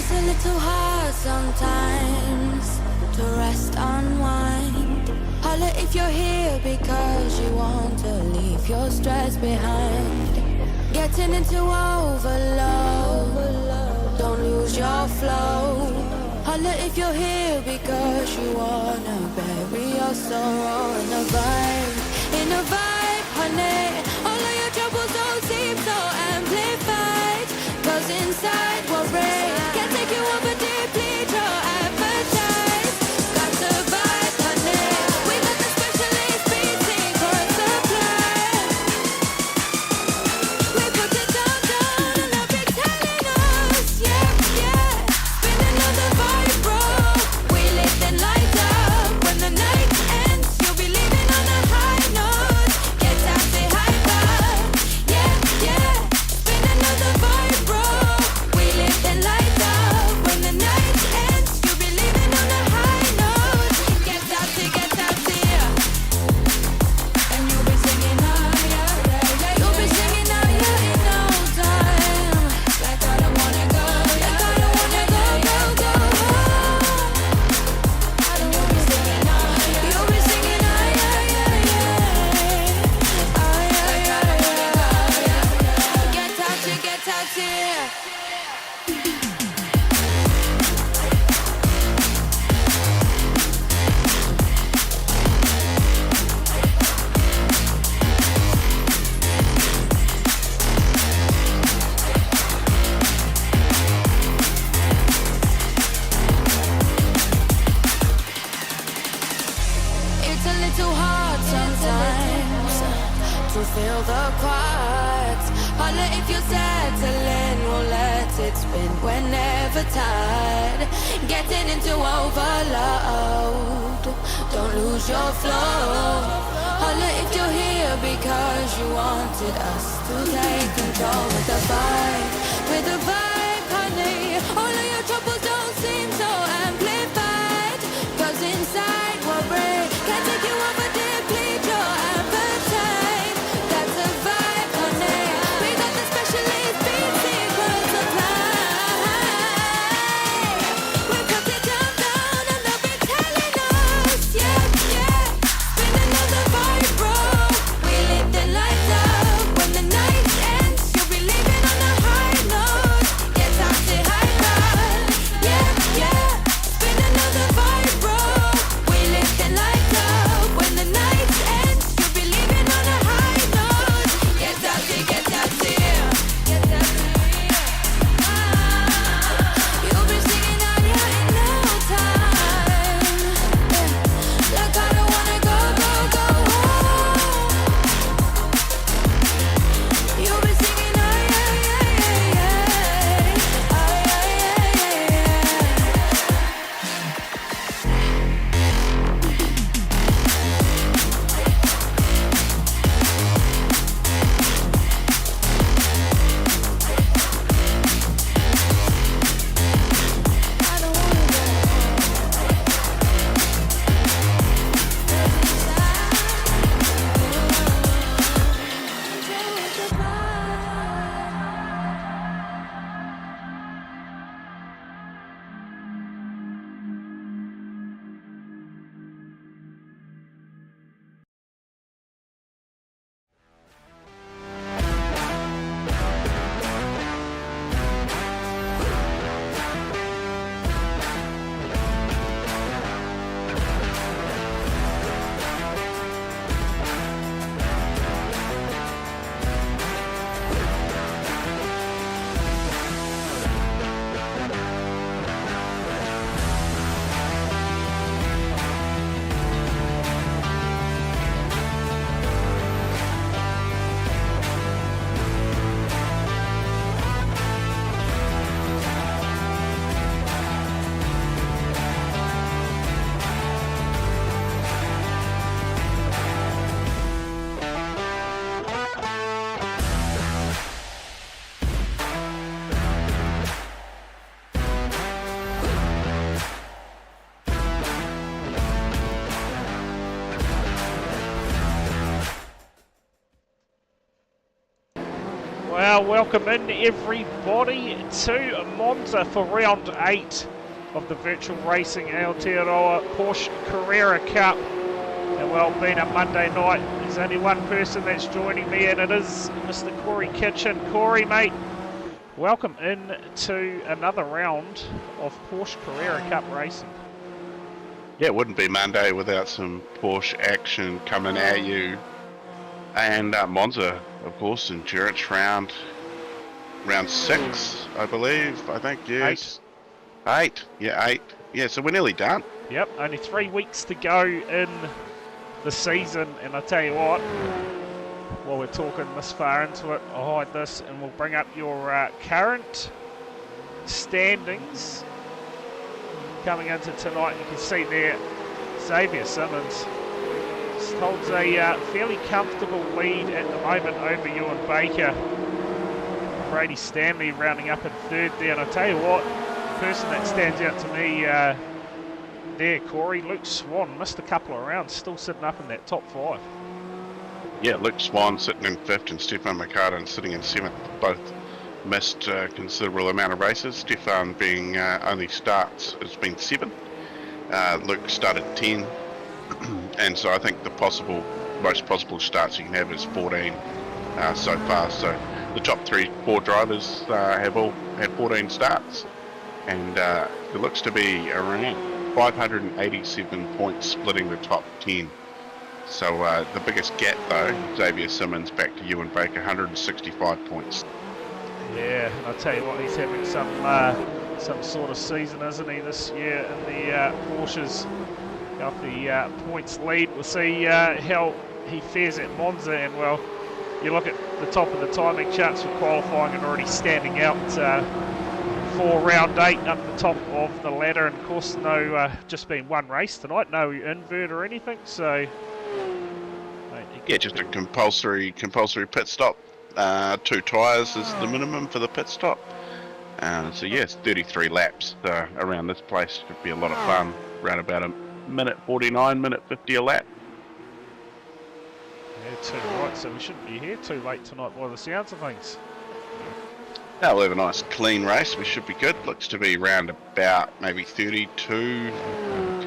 It's a little hard sometimes to rest, unwind. Holla if you're here because you want to leave your stress behind. Getting into overload, don't lose your flow. Holla if you're here because you wanna bury your sorrow in a vibe, honey. All of your troubles don't seem so amplified, 'cause inside we're brave. Can't take you over deeply, your appetite. Got to vibe, honey. We got the specialist beating for a supply. We put it down, and they'll be telling us, yeah, yeah. Spinning on the vibe, bro. We live and light up. When the night ends, you'll be leaving on a high note. Get out, say hi, bye. Yeah, yeah. Spinning on the vibe, bro. We live and light up. When the night ends, you'll be leaving on a high note. Get out, yeah. And you'll be singing, oh, yeah, yeah, yeah. You'll be singing, oh, yeah, in no time. Like I don't wanna go, like I don't wanna go, go, go. I don't wanna be singing, oh, yeah. You'll be singing, oh, yeah, yeah, yeah. Oh, yeah, yeah, yeah. Get out, yeah. It's a little hard sometimes to feel the quiet. Holla if you're settling, we'll let it spin whenever tired. Getting into overload, don't lose your flow. Holla if you're here because you wanted us to take control with the vibe, honey. All of your troubles don't seem so amplified, 'cause inside we're brave. Can't take you over deplete your appetite. That's a vibe, honey. We got the specialist beating for supply. We put it down, and they'll be telling us, yeah, yeah. Spinning on the vibe, bro. We live the lights up when the night ends. Well, welcome in everybody to Monza for round 8 of the virtual racing VRA Porsche Carrera Cup. And well, being a Monday night, there's only one person that's joining me, and it is Mr. Corey Kitchen. Corey, mate, welcome in to another round of Porsche Carrera Cup racing. Yeah, it wouldn't be Monday without some Porsche action coming at you. And Monza, of course, endurance round 6, I believe. I think, yes. 8. Yeah, 8. Yeah, so we're nearly done. Yep, only 3 weeks to go in the season, and I tell you what, while we're talking this far into it, I'll hide this and we'll bring up your current standings coming into tonight. You can see there Xavier Simmons holds a fairly comfortable lead at the moment over Ewan Baker. Brady Stanley rounding up in third there, and I tell you what, the person that stands out to me there, Corey, Luke Swan, missed a couple of rounds, still sitting up in that top 5. Yeah, Luke Swan sitting in 5th and Stefan McCartan sitting in 7th. Both missed a considerable amount of races. Stefan being only starts has been 7. Luke started 10. And so I think the most possible starts you can have is 14 so far. So the top 4 drivers have all had 14 starts, and it looks to be around 587 points splitting the top 10. So the biggest gap though, Xavier Simmons back to Ewan Baker, 165 points. Yeah, and I tell you what, he's having some sort of season, isn't he, this year in the Porsches. Off the points lead, we'll see how he fares at Monza, and well, you look at the top of the timing charts for qualifying and already standing out for round 8 up the top of the ladder, and of course just been one race tonight, no invert or anything, so yeah, just a compulsory pit stop. 2 tyres is the minimum for the pit stop, so yes, 33 laps around this place. Could be a lot of fun. Around about a minute 49, minute 50 a lap. Yeah, too right, so we shouldn't be here too late tonight by the sounds of things. Now we'll have a nice clean race, we should be good. Looks to be around about maybe 32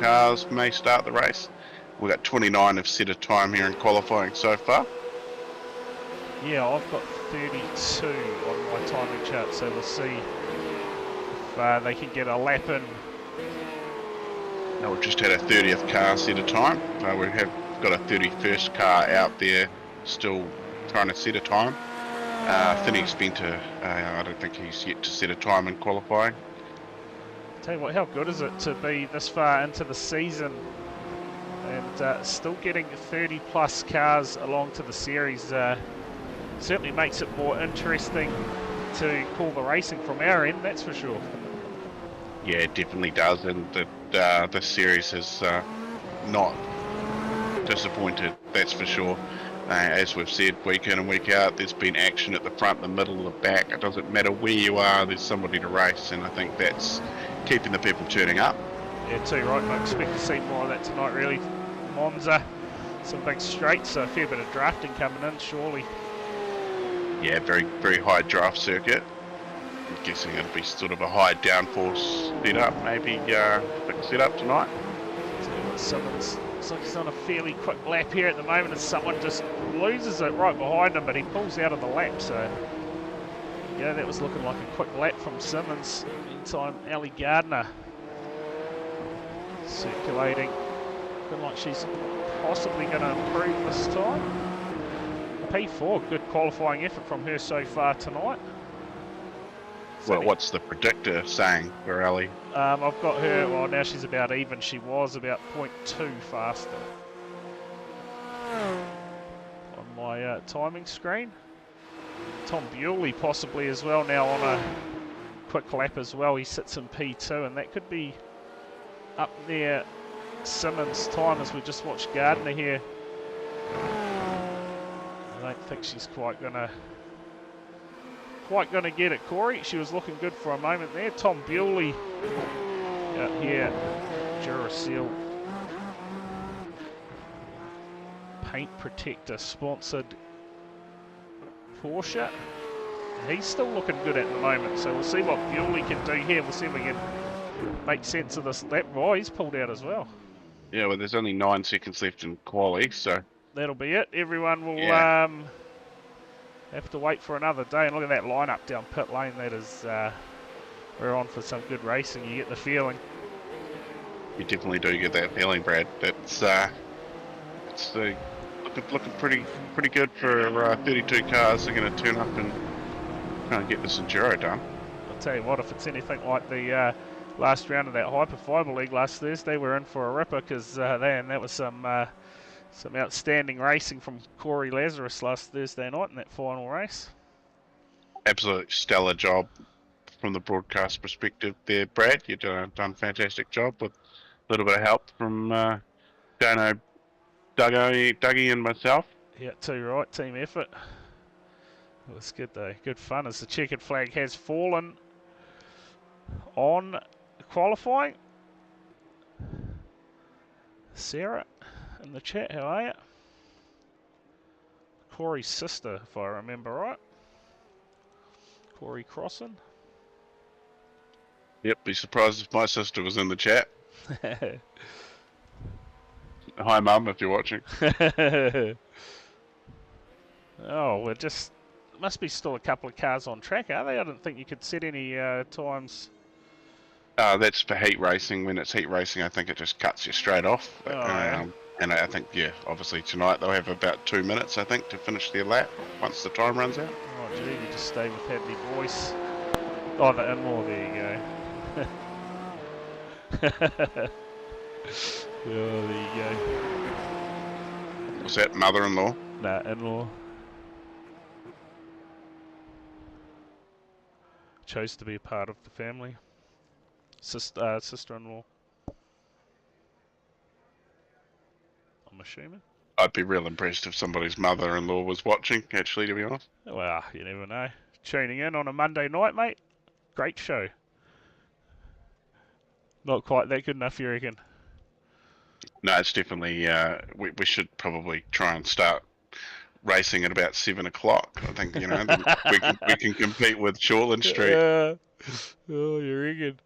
cars may start the race. We've got 29 have set a time here in qualifying so far. Yeah, I've got 32 on my timing chart, so we'll see if they can get a lap in. Now we've just had a 30th car set a time. We have got a 31st car out there still trying to set a time. Finney Spenter, I don't think he's yet to set a time in qualifying. Tell you what, how good is it to be this far into the season and still getting 30 plus cars along to the series. Certainly makes it more interesting to call the racing from our end, that's for sure. Yeah, it definitely does, and this series has not disappointed, that's for sure. As we've said, week in and week out, there's been action at the front, the middle, the back. It doesn't matter where you are, there's somebody to race, and I think that's keeping the people turning up. Yeah, too right. I expect to see more of that tonight, really. Monza, some big straights, so a fair bit of drafting coming in, surely. Yeah, very, very high draft circuit. I'm guessing it'll be sort of a high downforce setup, maybe big setup tonight. Simmons looks like he's on a fairly quick lap here at the moment, and someone just loses it right behind him, but he pulls out of the lap, so yeah, that was looking like a quick lap from Simmons. Meantime, Ali Gardner circulating, looking like she's possibly going to improve this time. P4, good qualifying effort from her so far tonight. Well, what's the predictor saying for Ali? I've got her, well now she's about even, she was about 0.2 faster on my timing screen. Tom Bewley possibly as well now on a quick lap as well, he sits in P2, and that could be up near Simmons' time as we just watched Gardner here. I don't think she's quite gonna get it, Corey. She was looking good for a moment there. Tom Bewley out here, Duracell paint protector sponsored Porsche. He's still looking good at the moment, so we'll see what Bewley can do here. We'll see if we can make sense of this lap. Oh, he's pulled out as well. Yeah, well, there's only 9 seconds left in quali, so That'll be it. Everyone will have to wait for another day. And look at that lineup down pit lane. That is, we're on for some good racing. You get the feeling. you definitely do get that feeling, Brad. It's looking pretty good for 32 cars. They're going to turn up and try and get this enduro done. I'll tell you what, if it's anything like the last round of that Hyperfiber League last Thursday, we're in for a ripper, because that was some outstanding racing from Corey Lazarus last Thursday night in that final race. Absolute stellar job from the broadcast perspective there, Brad. You've done a fantastic job with a little bit of help from Dano, Dougie and myself. Yeah, too right, team effort. It was good though, good fun, as the checkered flag has fallen on qualifying. Sarah in the chat, how are you? Corey's sister, if I remember right. Corey Crossan. Yep, be surprised if my sister was in the chat. Hi, Mum, if you're watching. Oh, we're just... Must be still a couple of cars on track, are they? I don't think you could set any times. That's for heat racing. When it's heat racing, I think it just cuts you straight off. Oh, yeah. And I think, yeah, obviously tonight they'll have about 2 minutes, I think, to finish their lap once the time runs out. Oh, gee, you just stay with Hadley Boyce. Oh, the in-law, there you go. Oh, there you go. Was that mother-in-law? Nah, in-law. Chose to be a part of the family. Sister-in-law. I'm assuming. I'd be real impressed if somebody's mother-in-law was watching, actually, to be honest. Well, you never know. Tuning in on a Monday night, mate. Great show. Not quite that good enough, you reckon? No, it's definitely, we should probably try and start racing at about 7 o'clock. I think, then we can compete with Shoreland Street. Oh, you reckon?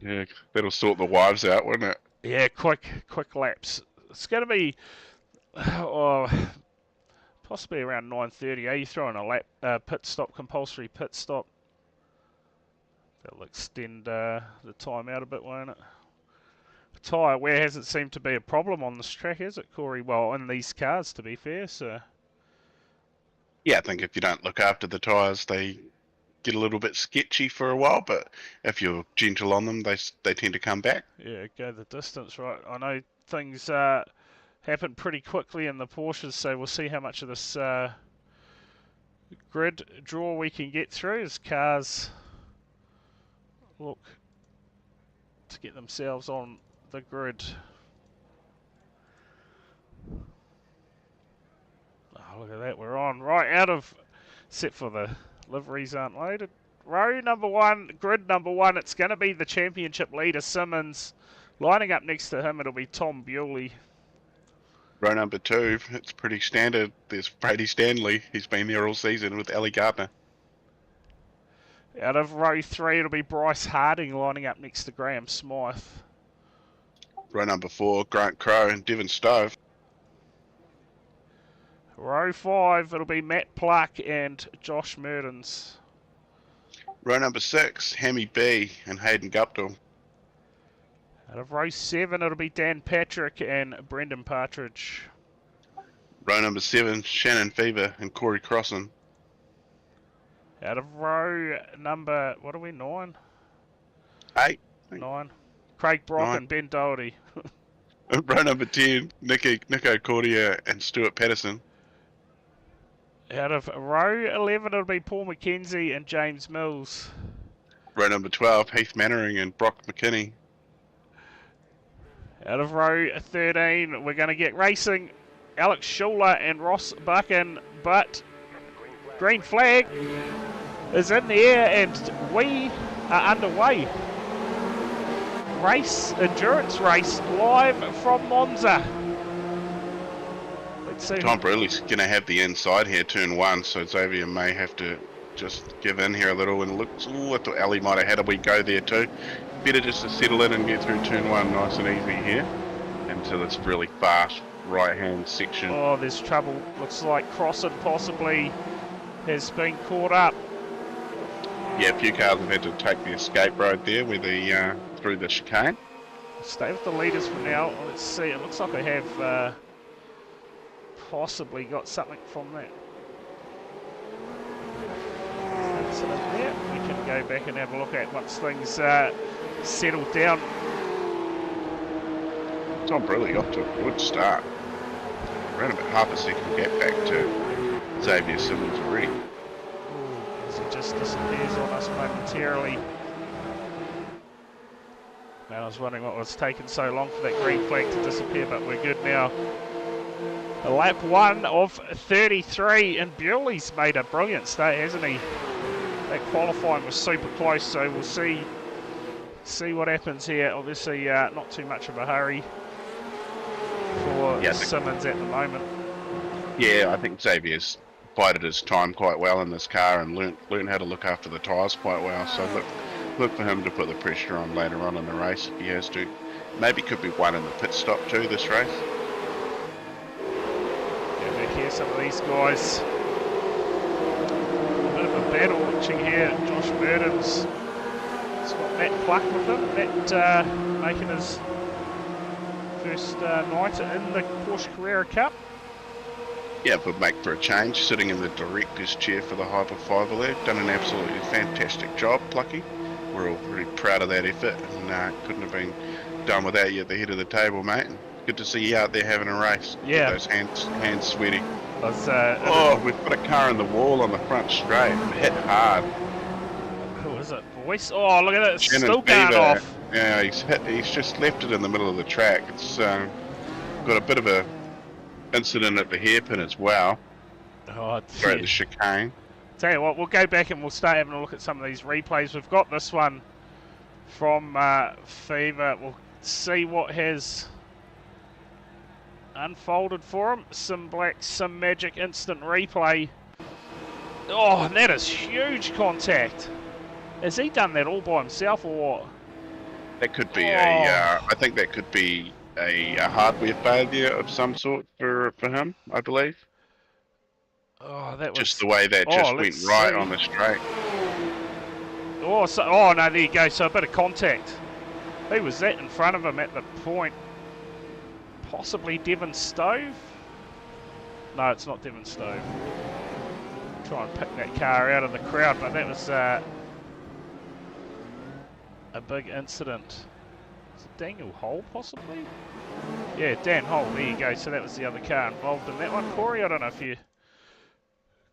Yeah, that'll sort the wives out, wouldn't it? Yeah, quick laps. It's going to be possibly around 9:30. Are you throwing a lap pit stop, compulsory pit stop? That'll extend the time out a bit, won't it? Tyre wear hasn't seemed to be a problem on this track, has it, Corey? Well, in these cars, to be fair. So. Yeah, I think if you don't look after the tyres, they get a little bit sketchy for a while, but if you're gentle on them, they tend to come back. Yeah, go the distance, right? I know things happen pretty quickly in the Porsches, so we'll see how much of this grid draw we can get through as cars look to get themselves on the grid. Oh, look at that, we're on right out of, except for the liveries aren't loaded. Row number 1, grid number 1, it's going to be the championship leader, Simmons. Lining up next to him, it'll be Tom Bewley. Row number 2, it's pretty standard. There's Brady Stanley. He's been there all season with Ali Gardner. Out of row 3, it'll be Bryce Harding lining up next to Graham Smythe. Row number 4, Grant Crowe and Devon Stove. Row 5, it'll be Matt Pluck and Josh Murdens. Row number 6, Hammy B and Hayden Guptill. Out of row 7, it'll be Dan Patrick and Brendan Partridge. Row number 7, Shannon Fever and Corey Crossan. Out of row number, what are we, 9? 8. 9. Craig Brock 9. and Ben Doherty. Row number 10, Nico Cordia and Stuart Patterson. Out of row 11, it'll be Paul McKenzie and James Mills. Row number 12, Heath Mannering and Brock McKinney. Out of row 13, we're going to get racing Alex Schuler and Ross Buchan, but green flag is in the air and we are underway. Endurance race live from Monza. The Let's see. Tom Bruley's going to have the inside here, turn 1, so Xavier may have to just give in here a little, and looks, ooh, I thought Ali might have had a wee go there too. Better just to settle in and get through turn 1 nice and easy here, into this really fast right-hand section. Oh, there's trouble. Looks like Crossan possibly has been caught up. Yeah, a few cars have had to take the escape road there, where the through the chicane. Stay with the leaders for now. Let's see. It looks like I have possibly got something from that incident there. We can go back and have a look at once things settle down. Tom Bruley off to a good start. Around about half a second gap back to Xavier Simmons already. As he just disappears on us momentarily. Man, I was wondering what was taking so long for that green flag to disappear, but we're good now. Lap 1 of 33, and Bewley's made a brilliant start, hasn't he? That qualifying was super close, so we'll see what happens here. Obviously, not too much of a hurry for Simmons at the moment. Yeah, I think Xavier's bided his time quite well in this car and learned how to look after the tyres quite well. So look for him to put the pressure on later on in the race if he has to. Maybe could be one in the pit stop too this race. Yeah, back here, some of these guys. A bit of a battle watching here. Josh Burden's got Matt Pluck with him. Matt making his first night in the Porsche Carrera Cup. Yeah, but make for a change, sitting in the director's chair for the Hyper 5 there. Done an absolutely fantastic job, Plucky. We're all pretty proud of that effort, and couldn't have been done without you at the head of the table, mate. And good to see you out there having a race. Yeah. Those hands sweaty. We've got a car in the wall on the front straight. Hit hard. Who is it, boys? Oh, look at it. It's Shannon still going Beaver. off. Yeah, he's just left it in the middle of the track. It's got a bit of a incident at the hairpin as well. Oh, Through the chicane. Tell you what, we'll go back and we'll start having a look at some of these replays. We've got this one from Fever. We'll see what has unfolded for him. Some black, some magic instant replay. Oh, and that is huge contact. Has he done that all by himself or what? That could be I think that could be a hardware failure of some sort for him, I believe. Oh, that was just the way that just went right on the straight. Oh, no, there you go. So a bit of contact. Who was that in front of him at the point? Possibly Devon Stove? No, it's not Devon Stove. Try and pick that car out of the crowd, but that was a big incident. Is it Daniel Hull, possibly? Yeah, Dan Hull, there you go. So that was the other car involved in that one. Corey, I don't know if you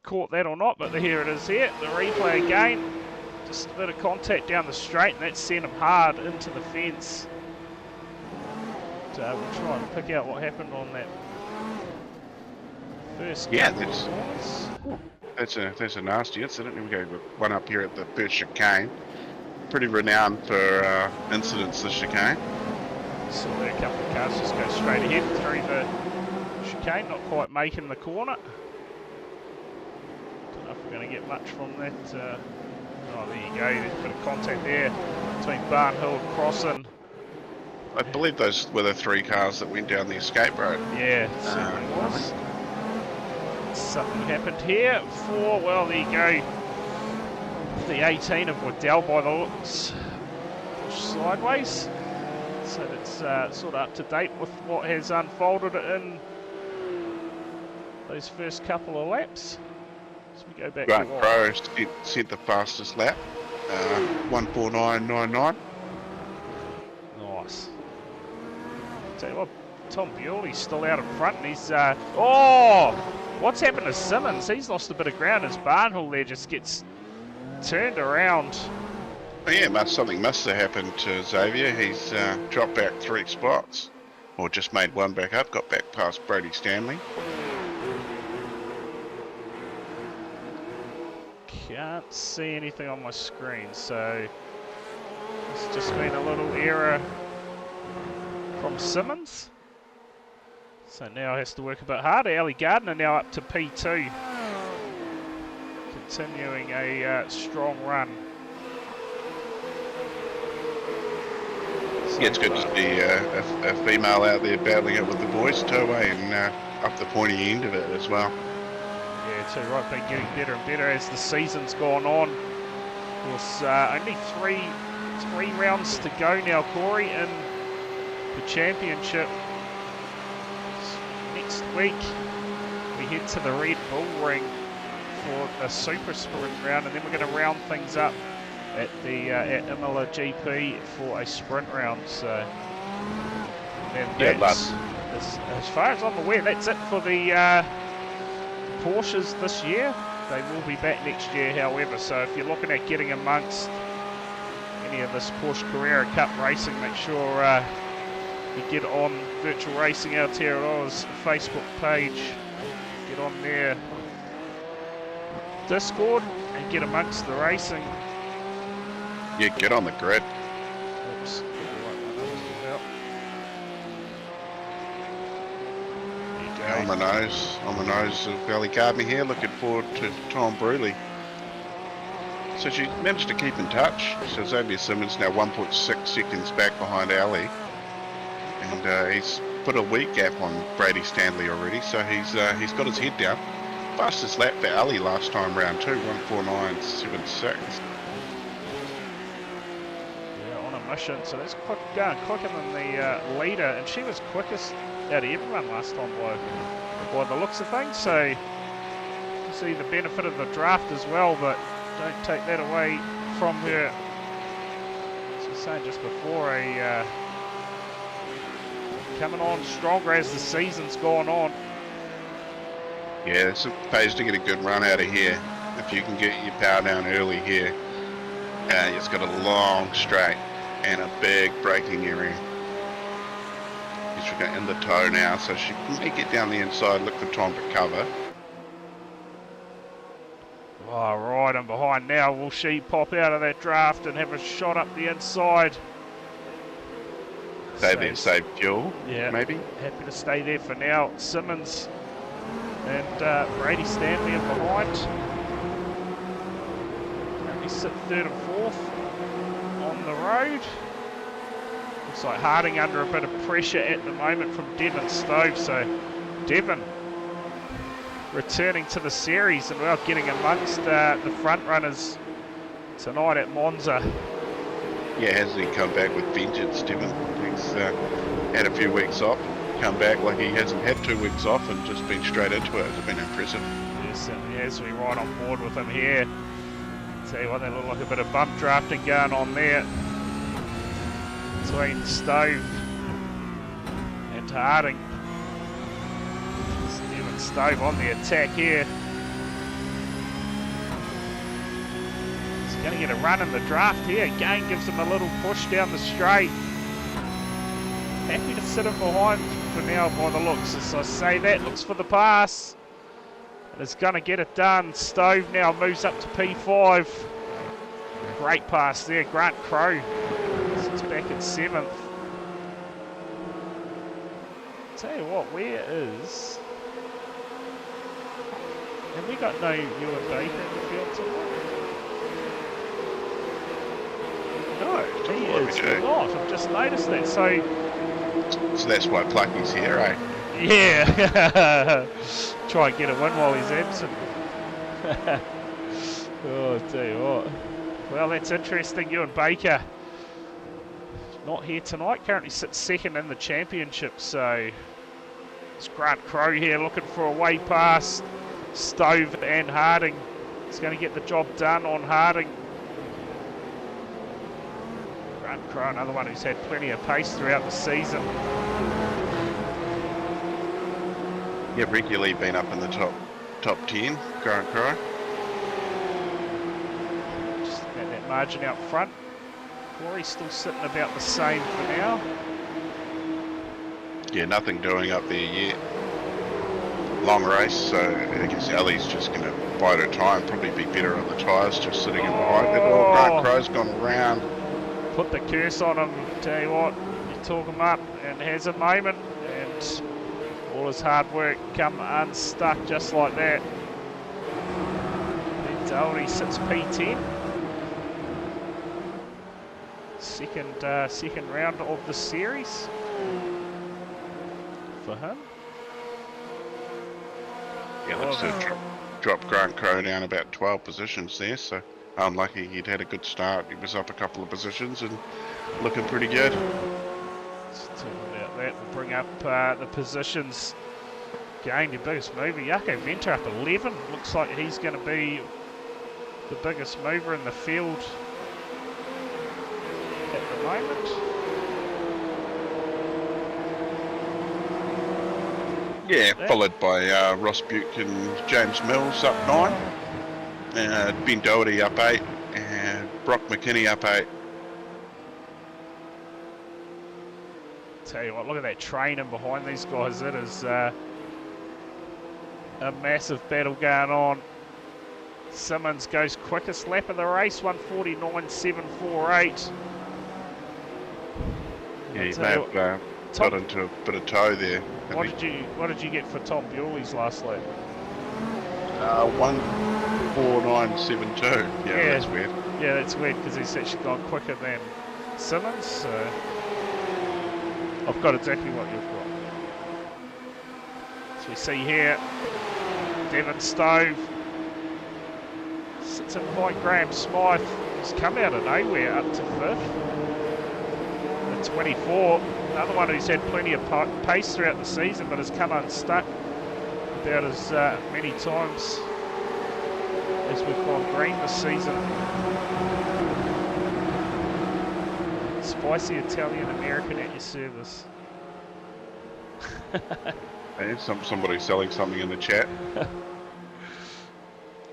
caught that or not, but here it is here. The replay again. Just a bit of contact down the straight, and that sent him hard into the fence. So we'll try and pick out what happened on that first that's a nasty incident. We go one up here at the first chicane. Pretty renowned for incidents, the chicane. Saw there a couple of cars just go straight ahead through the chicane, not quite making the corner. Don't know if we're going to get much from that. Oh, there you go. There's a bit of contact there between Barnhill and Crossan. I believe those were the 3 cars that went down the escape road. Yeah, it certainly was. Something happened here for, well, there you go. The 18 of Waddell by the looks. Push sideways. So that's sort of up to date with what has unfolded in those first couple of laps. So we go back Grant to Crowe sent the fastest lap, 1:49.99. Nice. Tell you what, Tom Bewley's still out in front, and he's oh, what's happened to Simmons? He's lost a bit of ground as Barnhill there just gets turned around. Oh, yeah, something must have happened to Xavier. He's dropped back 3 spots, or just made one back up, got back past Brody Stanley. Can't see anything on my screen, so it's just been a little error from Simmons. So now has to work a bit harder. Ali Gardner now up to P2. Continuing a strong run. Yeah, it's good to see a female out there battling it with the boys too, and up the pointy end of it as well. Yeah, too right. Been getting better and better as the season's gone on. Of course, only three rounds to go now, Corey, in the championship. Next week, we head to the Red Bull Ring for a super sprint round, and then we're going to round things up at the at Imola GP for a sprint round. So, and that's, as far as I'm aware, that's it for the Porsches this year. They will be back next year, however. So if you're looking at getting amongst any of this Porsche Carrera Cup racing, make sure you get on Virtual Racing Aotearoa's Facebook page. Get on their Discord and get amongst the racing. Yeah, get on the grid. Oops. On the nose of Ali Gardner here. Looking forward to Tom Bruley. So she managed to keep in touch. So Xavier Simmons now 1.6 seconds back behind Ali, and he's put a week gap on Brady Stanley already. So he's got his head down. Fastest lap for Ali last time round too, 1:49.76. Mission, so that's quicker than the leader, and she was quickest out of everyone last time by the looks of things. So you see the benefit of the draft as well, but don't take that away from her. As I was saying just before, coming on stronger as the season's gone on. Yeah, it pays to get a good run out of here. If you can get your power down early here, it's got a long straight and a big braking area. She's going in the toe now, so she may get down the inside, look for time to cover. Oh, right, and behind now, will she pop out of that draft and have a shot up the inside? Stay there, save fuel, yeah, maybe? Happy to stay there for now. Simmons and Brady Stanley are behind. Currently sit third and fourth on the road. Looks like Harding under a bit of pressure at the moment from Devon Stove. So Devon returning to the series and well getting amongst the front runners tonight at Monza. Yeah, hasn't he come back with vengeance, Devon? He's had a few weeks off, come back like he hasn't had 2 weeks off and just been straight into it. It's been impressive. Yes, certainly has. We're right on board with him here. Tell you what, they look like a bit of bump drafting going on there between Stove and Harding. Devon Stove on the attack here. He's going to get a run in the draft here. Again, gives him a little push down the straight. Happy to sit him behind for now by the looks. As I say that, looks for the pass. And is going to get it done. Stove now moves up to P5. Great pass there. Grant Crowe sits back at 7th. Tell you what, where is... Have we got no Ewan Baker in the field tonight? No, he is not. I've just noticed that. So that's why Plucky's here, eh? Yeah. Try and get a win while he's absent. Oh, I tell you what. Well, that's interesting. Ewan Baker not here tonight. Currently sits second in the championship. So it's Grant Crowe here looking for a way past Stove and Harding. He's going to get the job done on Harding. Grant Crowe, another one who's had plenty of pace throughout the season. Yeah, regularly been up in the top 10, Grant Crowe. Just at that margin out front. Corey's still sitting about the same for now. Yeah, nothing doing up there yet. Long race, so I guess Ellie's just going to bide her time, probably be better on the tyres, just sitting in behind it. Oh, Grant Crowe's gone around. Put the curse on him, tell you what, you talk him up and has a moment, and All his hard work come unstuck just like that. Then Doherty sits P10. Second round of the series for him. Yeah, looks to drop Grant Crowe down about 12 positions there, so unlucky. He'd had a good start. He was up a couple of positions and looking pretty good. Let's talk about that. We'll bring up the positions. Again, the biggest mover. Jaco Venter up 11. Looks like he's going to be the biggest mover in the field at the moment. Yeah, followed by Ross Buke and James Mills up 9. Ben Doherty up 8. And Brock McKinney up 8. Tell you what, look at that train in behind these guys. It is a massive battle going on. Simmons goes quickest lap of the race, 1:49.748. Yeah, he may have got into a bit of tow there. What did you get for Tom Bewley's last lap? 1:49.72. Yeah, that's weird. Yeah, that's weird because he's actually gone quicker than Simmons. So I've got exactly what you've got. So we see here, Devon Stove sits in behind Graham Smythe. He's come out of nowhere up to 5th. The 24, another one who's had plenty of pace throughout the season, but has come unstuck about as many times as we've gone green this season. Spicy Italian American at your service. Hey, somebody selling something in the chat.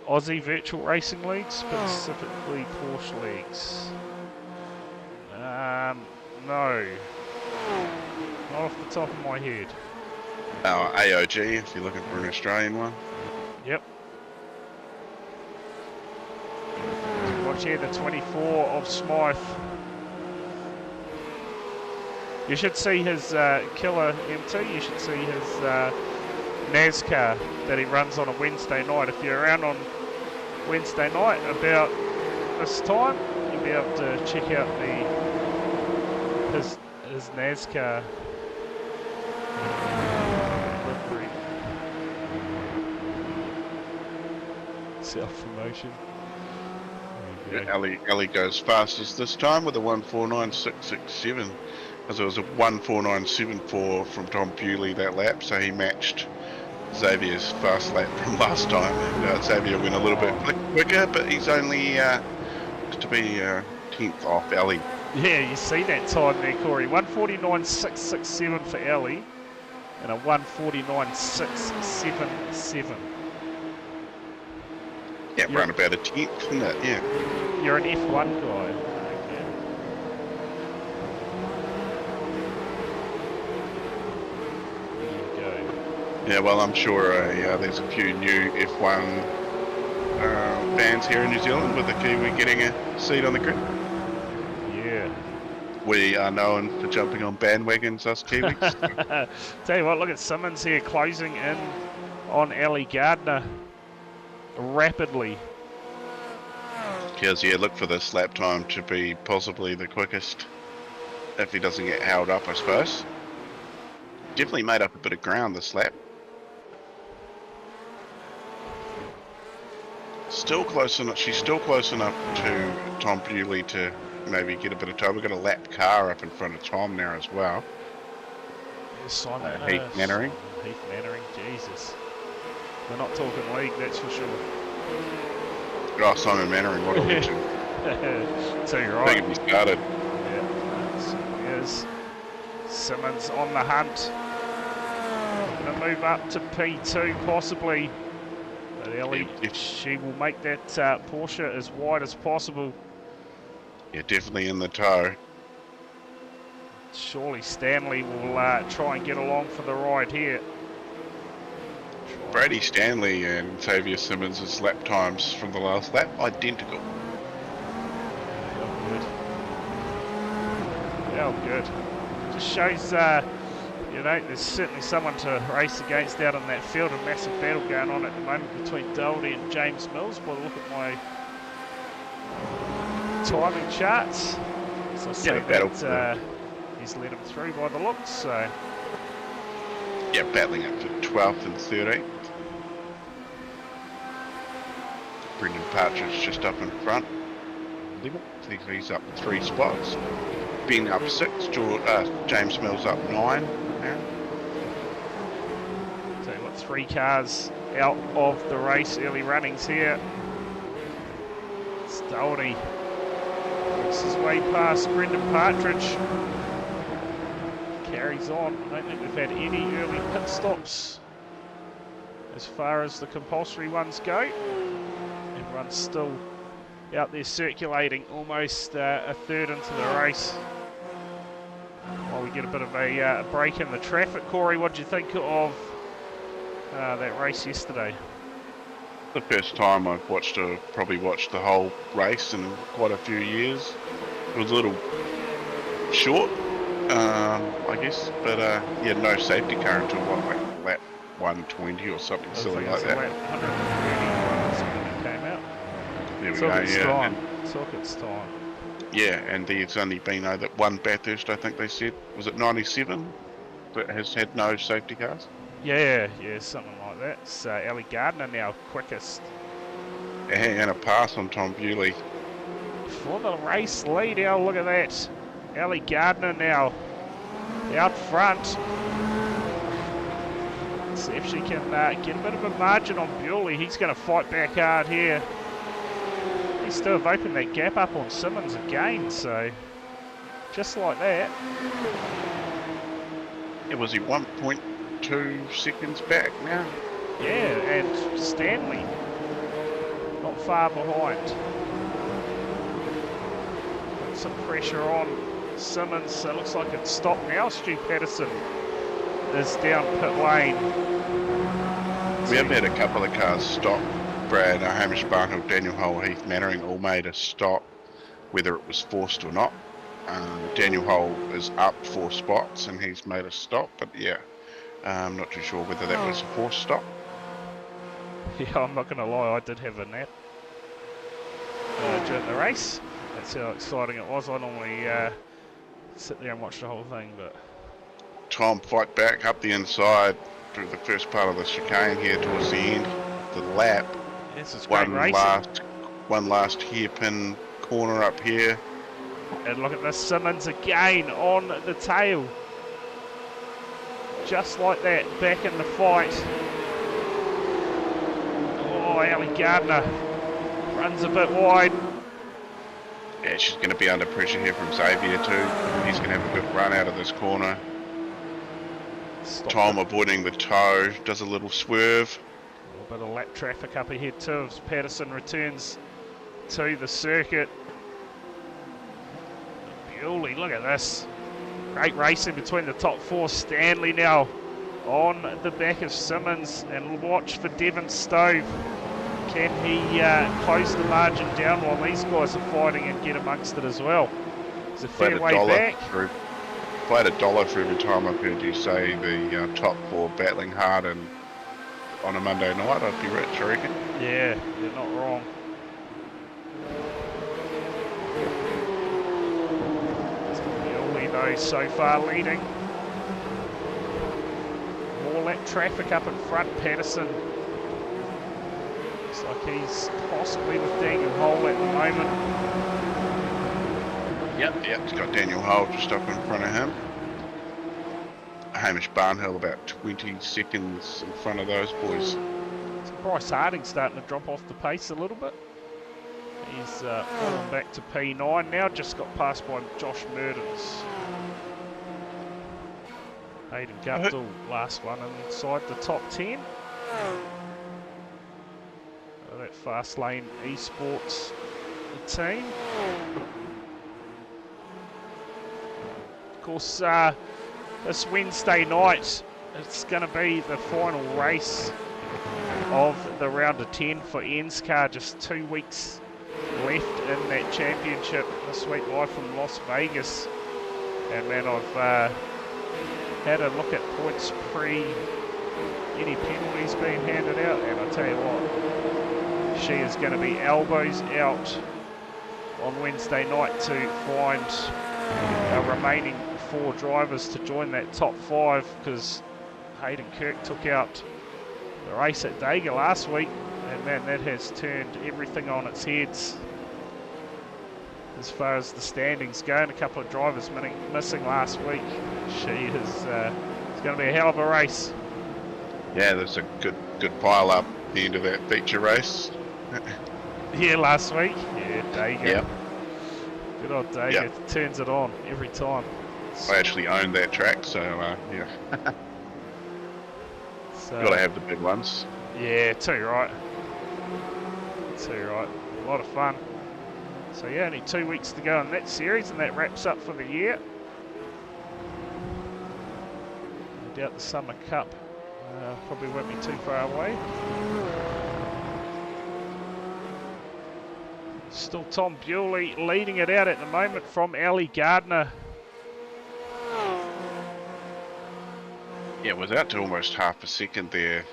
Aussie Virtual Racing Leagues, specifically Porsche Leagues. No. Not off the top of my head. AOG, if you're looking for an Australian one. Yep. Watch here, the 24 of Smythe. You should see his killer MT, you should see his NASCAR that he runs on a Wednesday night. If you're around on Wednesday night about this time, you'll be able to check out his NASCAR livery. Self-promotion. Ali goes fastest this time with a 1:49.667. As it was a 1:49.74 from Tom Bewley that lap, so he matched Xavier's fast lap from last time. And, Xavier went a little bit quicker, but he's only to be 10th off Ali. Yeah, you see that time there, Corey. 1:49.667 for Ali, and a 1:49.677. Yeah, around about a 10th, isn't it? Yeah. You're an F1 guy. Yeah, well, I'm sure there's a few new F1 fans here in New Zealand with the Kiwi getting a seat on the grid. Yeah. We are known for jumping on bandwagons, us Kiwis. Tell you what, look at Simmons here closing in on Ali Gardner rapidly. Because, yeah, look for this lap time to be possibly the quickest if he doesn't get held up, I suppose. Definitely made up a bit of ground this lap. Still close enough. She's still close enough to Tom Bewley to maybe get a bit of tow. We've got a lap car up in front of Tom now as well. Simon, Heath Mannering. Heath Mannering, Jesus. We're not talking league, that's for sure. Oh, Simon Mannering, what a legend. So you're I right. think he started. Yeah, so here's Simmons on the hunt. Going to move up to P2 possibly. But Ellie, she will make that Porsche as wide as possible. Yeah, definitely in the tow. Surely Stanley will try and get along for the ride here. Brady Stanley and Xavier Simmons' lap times from the last lap, identical. Yeah, good. Just shows you know, there's certainly someone to race against out in that field. A massive battle going on at the moment between Doherty and James Mills. By the look at my timing charts, so I see that he's led him through by the looks. So yeah, battling up to 12th and 13th. Brendan Partridge just up in front. He's up 3 spots. Ben up 6. James Mills up 9 now. So we've got 3 cars out of the race. Early runnings here. Doherty works his way past Brendan Partridge. Carries on. I don't think we've had any early pit stops as far as the compulsory ones go. Everyone's still out there circulating, almost a third into the race. While we get a bit of a break in the traffic. Corey, what do you think of that race yesterday? The first time I've probably watched the whole race in quite a few years. It was a little short, I guess, but yeah, no safety car until what, like lap 120 or something silly like that. Lap 130 when it came out. There we go, yeah. Took its time. Yeah, and there's only been that one Bathurst, I think they said, was it 97, that has had no safety cars? Yeah, something like that. It's Ali Gardner now quickest. And a pass on Tom Bewley. For the race lead, look at that. Ali Gardner now out front. Let's see if she can get a bit of a margin on Bewley. He's going to fight back hard here. He still have opened that gap up on Simmons again, so just like that. It was he 1.2 seconds back now? Yeah, and Stanley not far behind. Put some pressure on Simmons. It looks like it's stopped now. Stu Patterson is down pit lane. We have had a couple of cars stop. Brad, Hamish Barnhill, Daniel Hull, Heath Mannering all made a stop, whether it was forced or not. Daniel Hull is up 4 spots and he's made a stop, but yeah, I'm not too sure whether that was a forced stop. Yeah, I'm not going to lie, I did have a nap during the race. That's how exciting it was. I normally sit there and watch the whole thing, but... Tom fight back up the inside through the first part of the chicane here towards the end of the lap. This is great racing. One last hairpin corner up here. And look at this, Simmons again on the tail. Just like that, back in the fight. Oh, Ali Gardner runs a bit wide. Yeah, she's going to be under pressure here from Xavier too. He's going to have a good run out of this corner. Tom avoiding the toe, does a little swerve. A little bit of lap traffic up ahead too as Patterson returns to the circuit. Bewley, look at this. Great racing between the top 4. Stanley now on the back of Simmons, and watch for Devon Stove. Can he close the margin down while these guys are fighting and get amongst it as well? It's a fair way back. If I had $1 for every time I've heard you say the top 4 battling hard and on a Monday night, I'd be rich, I reckon. Yeah, you're not wrong. Bewley though so far leading. More lap traffic up in front. Patterson looks like he's possibly with Daniel Hull at the moment. Yep, he's got Daniel Hull just up in front of him. Hamish Barnhill about 20 seconds in front of those boys. So Bryce Harding starting to drop off the pace a little bit. He's fallen back to P9 now, just got passed by Josh Murdens. Hayden Guptill, last one inside the top 10. That Fast Lane Esports team. Of course, this Wednesday night, it's going to be the final race of the round of 10 for NSCAR. Just 2 weeks left in that championship this week, live from Las Vegas. And man, I've had a look at points pre any penalties being handed out, and I tell you what, she is going to be elbows out on Wednesday night to find our remaining 4 drivers to join that top 5, because Hayden Kirk took out the race at Dega last week, and man, that has turned everything on its heads as far as the standings go. And a couple of drivers missing last week. She is it's going to be a hell of a race. Yeah, there's a good pile up at the end of that feature race. Yeah, last week. Yeah, Dega. Yep. Good old Dega. Yep. Turns it on every time. I actually owned that track, so yeah. So, Got to have the big ones. yeah, too right. Too right. A lot of fun. So yeah, only 2 weeks to go in that series, and that wraps up for the year. I doubt the Summer Cup probably won't be too far away. Still Tom Bewley leading it out at the moment from Ellie Gardner. Yeah, it was out to almost half a second there.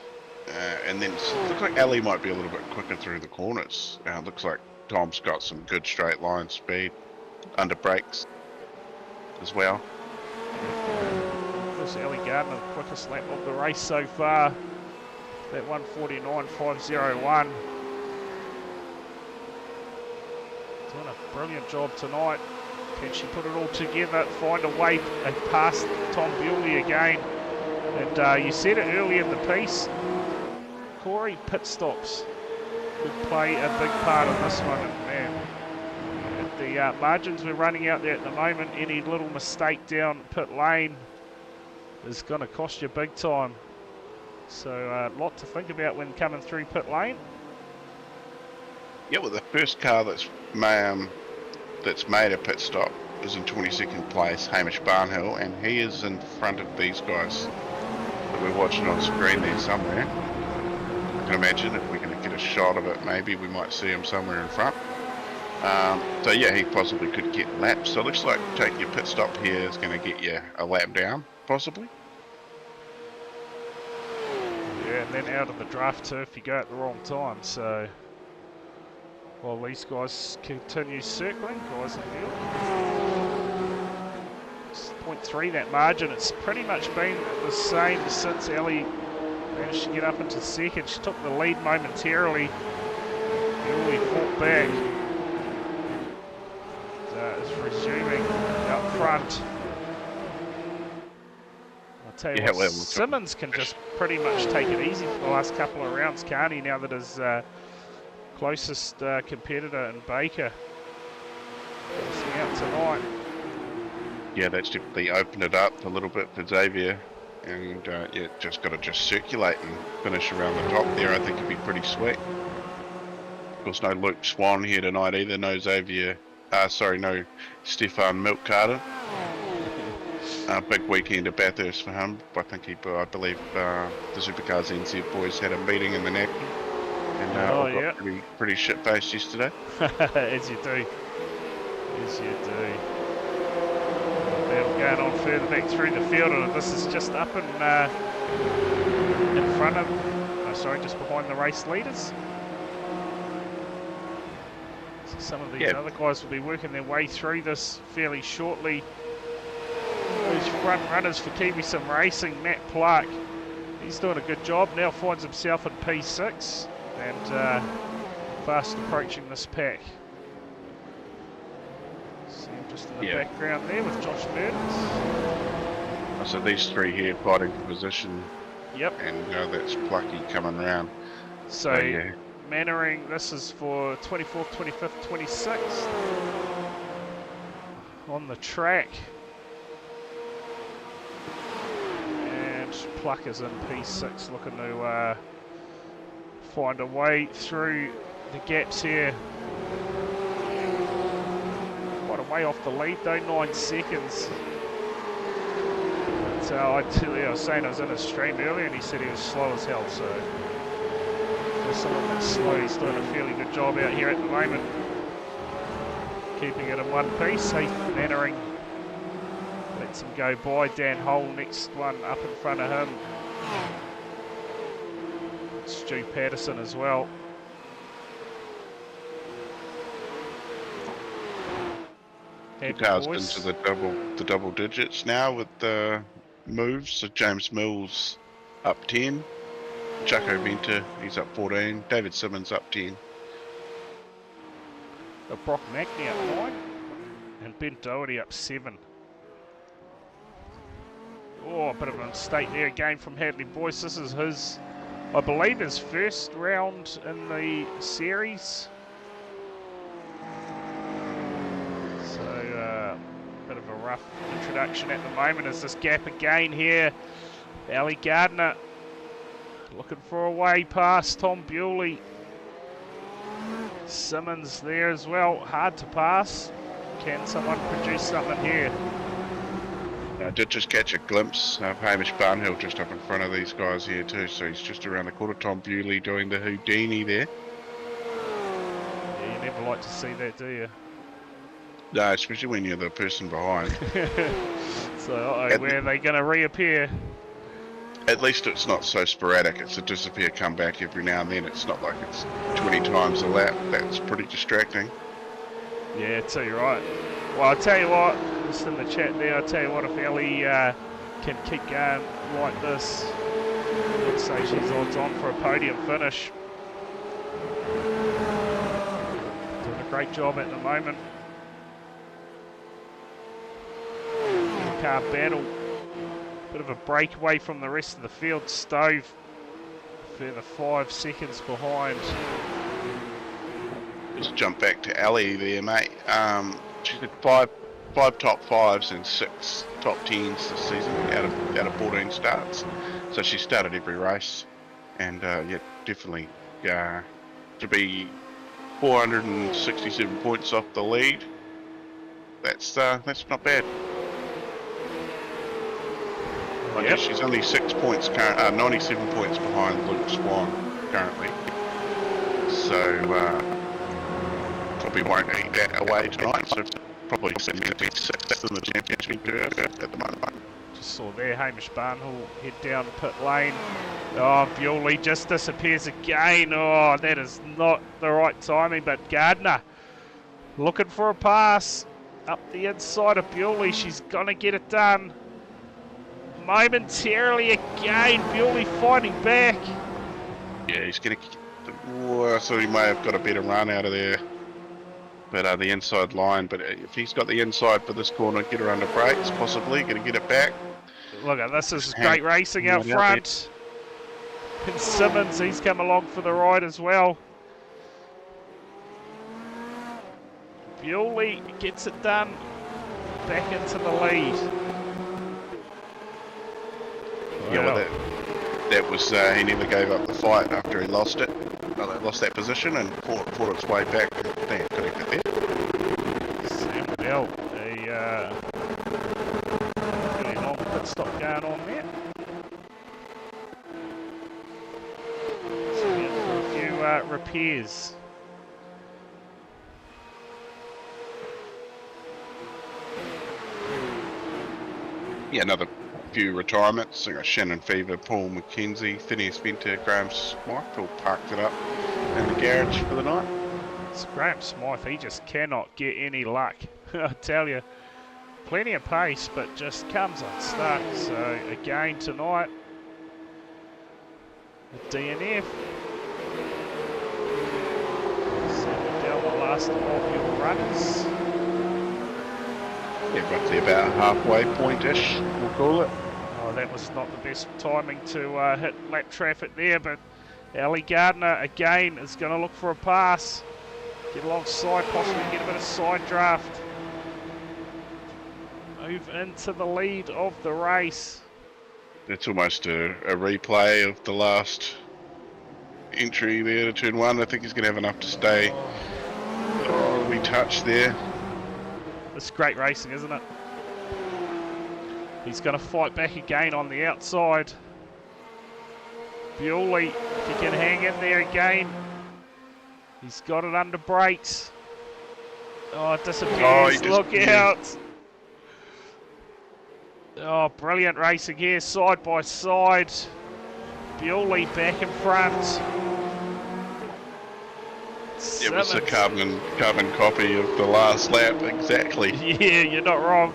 And then it looks like Ellie might be a little bit quicker through the corners. Looks like Tom's got some good straight line speed under brakes as well. This Ellie Gardner, the quickest lap of the race so far. That 1:49.501. Doing a brilliant job tonight. Can she put it all together, find a way past Tom Bewley again? And you said it early in the piece, Corey, pit stops could play a big part of this one. And man, at the margins we're running out there at the moment, any little mistake down pit lane is going to cost you big time. So a lot to think about when coming through pit lane. Yeah, well, the first car that's made a pit stop is in 22nd place, Hamish Barnhill, and he is in front of these guys that we're watching on screen there somewhere. I can imagine if we're going to get a shot of it, maybe we might see him somewhere in front. So yeah, he possibly could get laps. So it looks like taking your pit stop here is going to get you a lap down, possibly. Yeah, and then out of the draft too if you go at the wrong time. So while these guys continue circling, guys in field. 0.3 that margin. It's pretty much been the same since Ellie managed to get up into second. She took the lead momentarily. Bewley fought back. Is resuming up front. I'll tell you what, Simmons can just pretty much take it easy for the last couple of rounds, can't he, now that his closest competitor in Baker is out tonight. Yeah, that's definitely opened it up a little bit for Xavier, and yeah, just got to circulate and finish around the top there. I think it'd be pretty sweet. Of course, no Luke Swan here tonight either. No Xavier. No Stefan Milk-Carter. Big weekend at Bathurst for him. I believe the Supercars NZ boys had a meeting in the napkin, and all got pretty shit-faced yesterday. As you do. As you do. Battle going on further back through the field, and this is just up in front of, just behind the race leaders. So some of these other guys will be working their way through this fairly shortly. Those front runners for Kiwi Sim Racing, Matt Clark, he's doing a good job. Now finds himself in P6 and fast approaching this pack. See him just in the background there with Josh Burns. So these three here fighting for position. Yep. And that's Plucky coming round. So Mannering, this is for 24th, 25th, 26th on the track. And Pluck is in P6 looking to find a way through the gaps here. Quite a way off the lead though, 9 seconds. So I was saying I was in his stream earlier and he said he was slow as hell, so for someone that's slow, he's doing a fairly good job out here at the moment. Keeping it in one piece. Heath Mannering, Lets him go by. Dan Hull, next one up in front of him. Stu Patterson as well. The car's into the double digits now with the moves. So James Mills up 10. Jacko Venter, he's up 14. David Simmons up 10. Brock Mackney up 9. And Ben Doherty up 7. Oh, a bit of a mistake there again from Hadley Boyce. This is his, I believe, his first round in the series. So, bit of a rough introduction at the moment. Is this gap again here? Ali Gardner looking for a way past Tom Bewley. Simmons there as well. Hard to pass. Can someone produce something here? I did just catch a glimpse of Hamish Barnhill just up in front of these guys here too, so he's just around the corner. Tom Bewley doing the Houdini there. Yeah, you never like to see that, do you? No, especially when you're the person behind. So, where are they going to reappear? At least it's not so sporadic. It's a disappear, come back every now and then. It's not like it's 20 times a lap. That's pretty distracting. Yeah, tell you right. Well, I'll tell you what, just in the chat there, I'll tell you what, if Ellie can keep going like this, I'd say she's odds on for a podium finish. Doing a great job at the moment. Car battle. Bit of a breakaway from the rest of the field. Stove further 5 seconds behind. Just jump back to Ali there, mate. She did five top 5s and 6 top 10s this season out of 14 starts. So she started every race, and yeah, definitely to be 467 points off the lead. That's not bad. I guess she's only 6 points, 97 points behind Luke Swan currently. So probably won't eat that away tonight. So probably 6th in the championship at the moment. Just saw there, Hamish Barnhill head down pit lane. Oh, Bewley just disappears again. Oh, that is not the right timing. But Gardner looking for a pass up the inside of Bewley. She's gonna get it done. Momentarily again, Bewley fighting back. Yeah, he's going to... So he may have got a better run out of there. But the inside line, but if he's got the inside for this corner, get her under brakes, possibly, going to get it back. Look at this, is great racing out front. And Simmons, he's come along for the ride as well. Bewley gets it done, back into the lead. Yeah, well, that was, he never gave up the fight after he lost it. Lost that position and fought its way back. Damn, connected there. Sam Bell, a really long pit stop going on there. So yeah, for a few repairs. Yeah, another few retirements. So Shannon Fever, Paul McKenzie, Phineas Venter, Graham Smythe all parked it up in the garage for the night. It's Graham Smythe, he just cannot get any luck. I tell you, plenty of pace, but just comes unstuck. So again tonight, the DNF. Certainly down the last of your runners. Yeah, roughly about halfway point-ish, we'll call it. Oh, that was not the best timing to hit lap traffic there, but Ali Gardner again is going to look for a pass. Get alongside, possibly get a bit of side draft. Move into the lead of the race. It's almost a replay of the last entry there to turn 1. I think he's going to have enough to stay. Oh, we touched there. It's great racing, isn't it? He's going to fight back again on the outside. Bewley, if he can hang in there again. He's got it under brakes. Oh, it disappears. Oh, Look out. Oh, brilliant racing here, side by side. Bewley back in front. It was a Simmons. carbon copy of the last lap, exactly. Yeah, you're not wrong.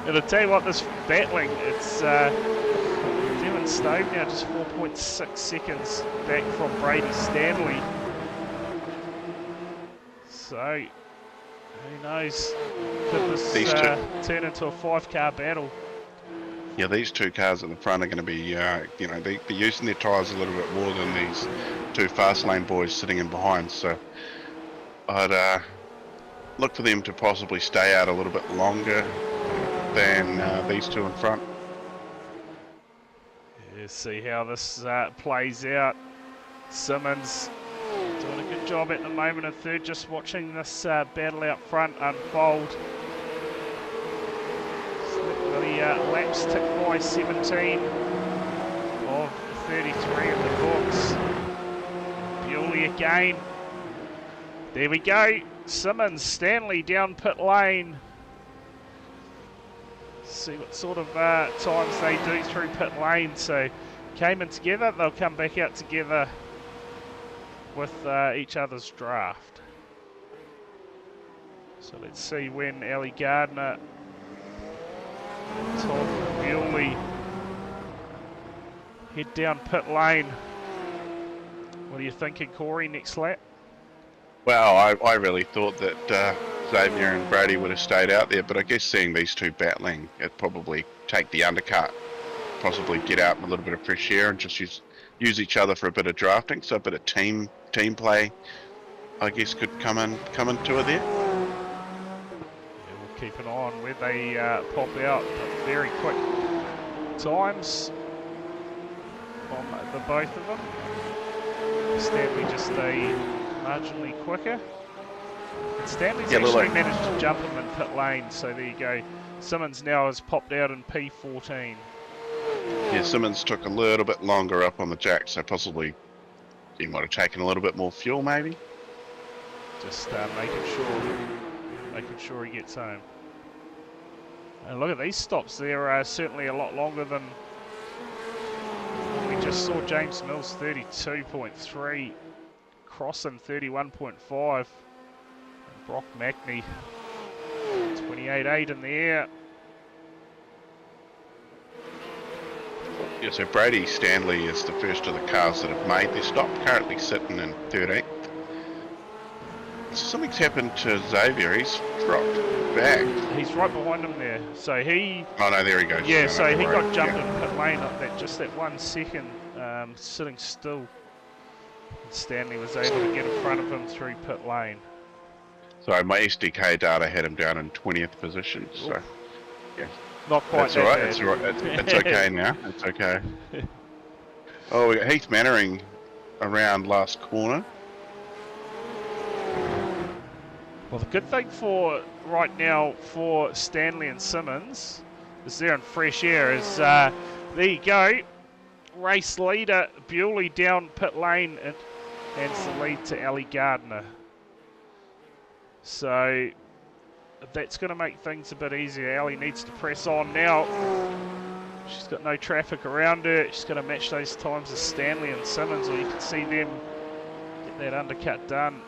And I'll tell you what, this battling, it's Devon Stove now just 4.6 seconds back from Brady Stanley. So, who knows? Could this turn into a 5-car battle? Yeah, these two cars at the front are going to be, you know, they're using their tyres a little bit more than these two fast lane boys sitting in behind. So I'd look for them to possibly stay out a little bit longer than these two in front. Yeah, see how this plays out. Simmons doing a good job at the moment in third, just watching this battle out front unfold. The laps ticked by 17 of 33 in the books. Bewley again. There we go. Simmons, Stanley down pit lane. See what sort of times they do through pit lane. So came in together, they'll come back out together with each other's draft. So let's see when Ali Gardner, Todd Bewley head down pit lane. What are you thinking, Corey, next lap? Well, I really thought that Xavier and Brady would have stayed out there, but I guess seeing these two battling, it'd probably take the undercut, possibly get out in a little bit of fresh air and just use each other for a bit of drafting. So a bit of team play, I guess, could come into it there. We'll keep an eye on where they pop out. Very quick times from the both of them. Stanley just marginally quicker. And Stanley's actually managed to jump him in pit lane, so there you go. Simmons now has popped out in P14. Yeah, Simmons took a little bit longer up on the jack, so possibly he might have taken a little bit more fuel, maybe. Just making sure he gets home. And look at these stops, they're certainly a lot longer than we just saw. James Mills 32.3, Crossan 31.5, and Brock Mackney 28.8 in the air. Yeah, so Brady Stanley is the first of the cars that have made their stop, currently sitting in 13th. So something's happened to Xavier, he's dropped back. He's right behind him there, so he... Oh no, there he goes. Yeah, so he got jumped in pit lane up that, just that 1 second, sitting still. And Stanley was able to get in front of him through pit lane. So my SDK data had him down in 20th position, so yeah. Not quite that's alright, it's alright, it's okay now, it's okay. Oh, we got Heath Mannering around last corner. Well, the good thing for right now for Stanley and Simmons is they're in fresh air. Is there you go, race leader Bewley down pit lane and hands the lead to Ali Gardner. So that's going to make things a bit easier. Ali needs to press on now. She's got no traffic around her. She's going to match those times as Stanley and Simmons, or you can see them get that undercut done.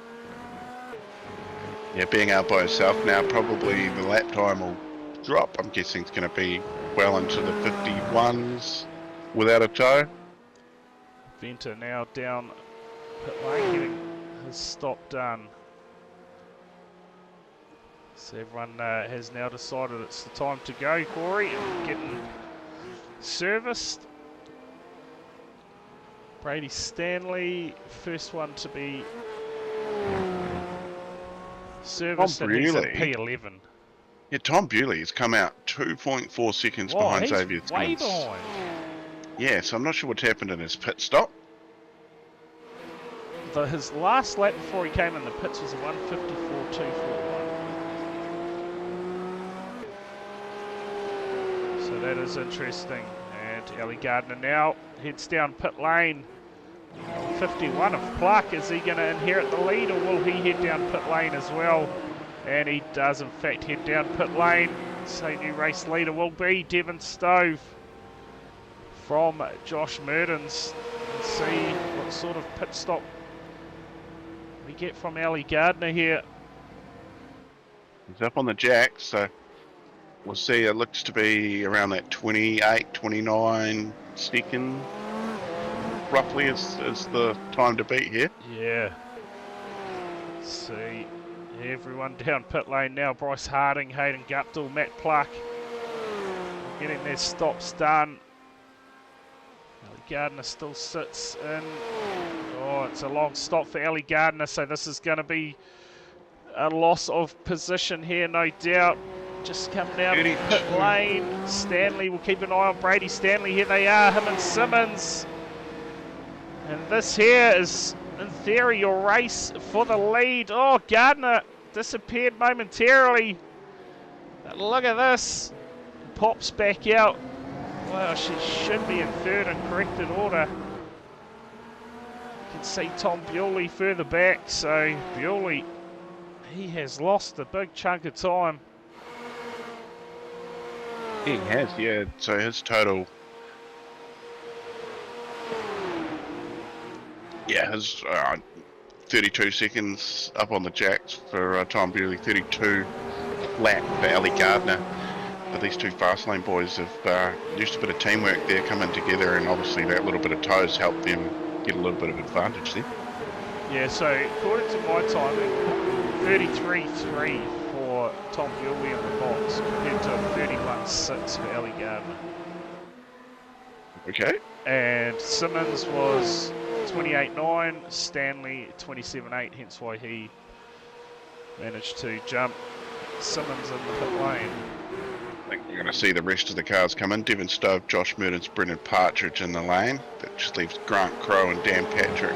Yeah, being out by herself now, probably the lap time will drop. I'm guessing it's going to be well into the 51s without a tow. Venter now down pit lane, getting his stop done. So everyone has now decided it's the time to go, Corey, and getting serviced. Brady Stanley, first one to be serviced, and he's at P11. Yeah, Tom Bewley has come out 2.4 seconds behind Xavier Simmons. Way behind. Yeah, so I'm not sure what's happened in his pit stop. His last lap before he came in the pits was a 1:54.241. So that is interesting. And Ali Gardner now heads down pit lane. 51 of Clark. Is he going to inherit the lead, or will he head down pit lane as well? And he does in fact head down pit lane. So new race leader will be Devon Stove from Josh Murdens. Let's see what sort of pit stop we get from Ali Gardner here. He's up on the jack, so we'll see. It looks to be around that 28, 29 second, roughly, is the time to beat here. Yeah. Let's see. Everyone down pit lane now. Bryce Harding, Hayden Guptill, Matt Pluck getting their stops done. Ali Gardner still sits in. Oh, it's a long stop for Ali Gardner, so this is going to be a loss of position here, no doubt. Just coming down pit lane. Stanley, will keep an eye on Brady Stanley. Here they are, him and Simmons. And this here is, in theory, your race for the lead. Oh, Gardner disappeared momentarily. But look at this. Pops back out. Well, she should be in third in corrected order. You can see Tom Bewley further back. So Bewley, he has lost a big chunk of time. He has, yeah. So his total, yeah, his 32 seconds up on the jacks for Tom Bewley, 32 lap for Ali Gardner. But these two fast lane boys have used a bit of teamwork there, coming together, and obviously that little bit of toes helped them get a little bit of advantage there. Yeah, so according to my timing, 33.3 for Tom Bewley in the box compared to 31.6 for Ali Gardner. Okay. And Simmons was 28.9, Stanley 27.8, hence why he managed to jump Simmons in the pit lane. I think you're going to see the rest of the cars come in. Devon Stove, Josh Murdens, Brendan Partridge in the lane. That just leaves Grant Crowe and Dan Patrick.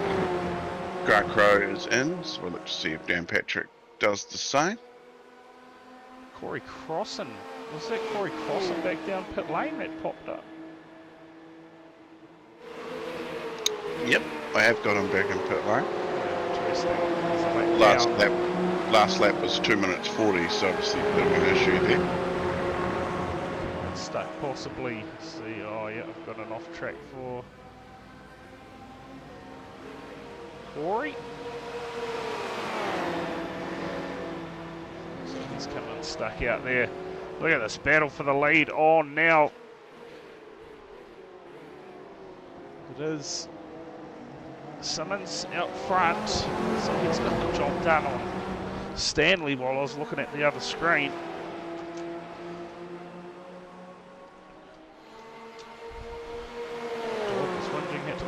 Grant Crowe is in, so we'll look to see if Dan Patrick does the same. Corey Crossan, was that Corey Crossan back down pit lane that popped up? Yep, I have got him back in pit lane. Interesting. Last lap was 2 minutes 40, so obviously a bit of an issue there. Stuck possibly. See, oh yeah, I've got an off track for Corey. So he's coming stuck out there. Look at this battle for the lead on now. It is Simmons out front, so he's got the job done on Stanley while I was looking at the other screen.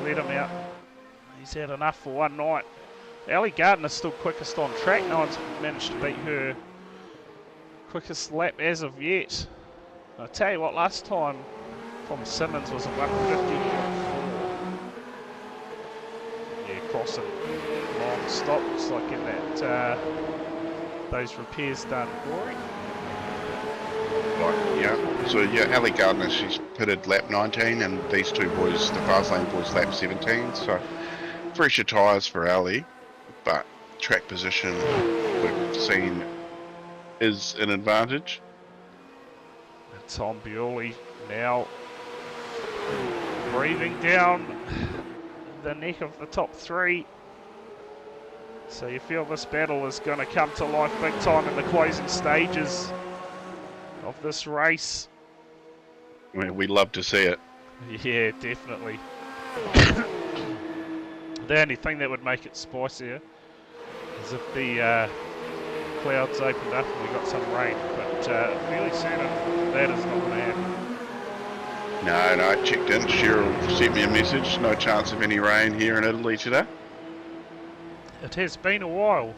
Let him out. He's had enough for one night. Ali Gardner's still quickest on track. No one's managed to beat her quickest lap as of yet. I'll tell you what, last time from Simmons was a 150.4. Yeah, crossing long stop. Looks like in that those repairs done. Corey. Right, yeah. So yeah, Ali Gardner, she's pitted lap 19, and these two boys, the fast lane boys, lap 17. So fresher tyres for Ali, but track position we've seen is an advantage. And Tom Bewley now breathing down the neck of the top three. So you feel this battle is going to come to life big time in the closing stages of this race. We love to see it. Yeah, definitely. The only thing that would make it spicier is if the clouds opened up and we got some rain, but fairly certain that is not going to happen. No, I checked in. Cheryl sent me a message. No chance of any rain here in Italy today. It has been a while.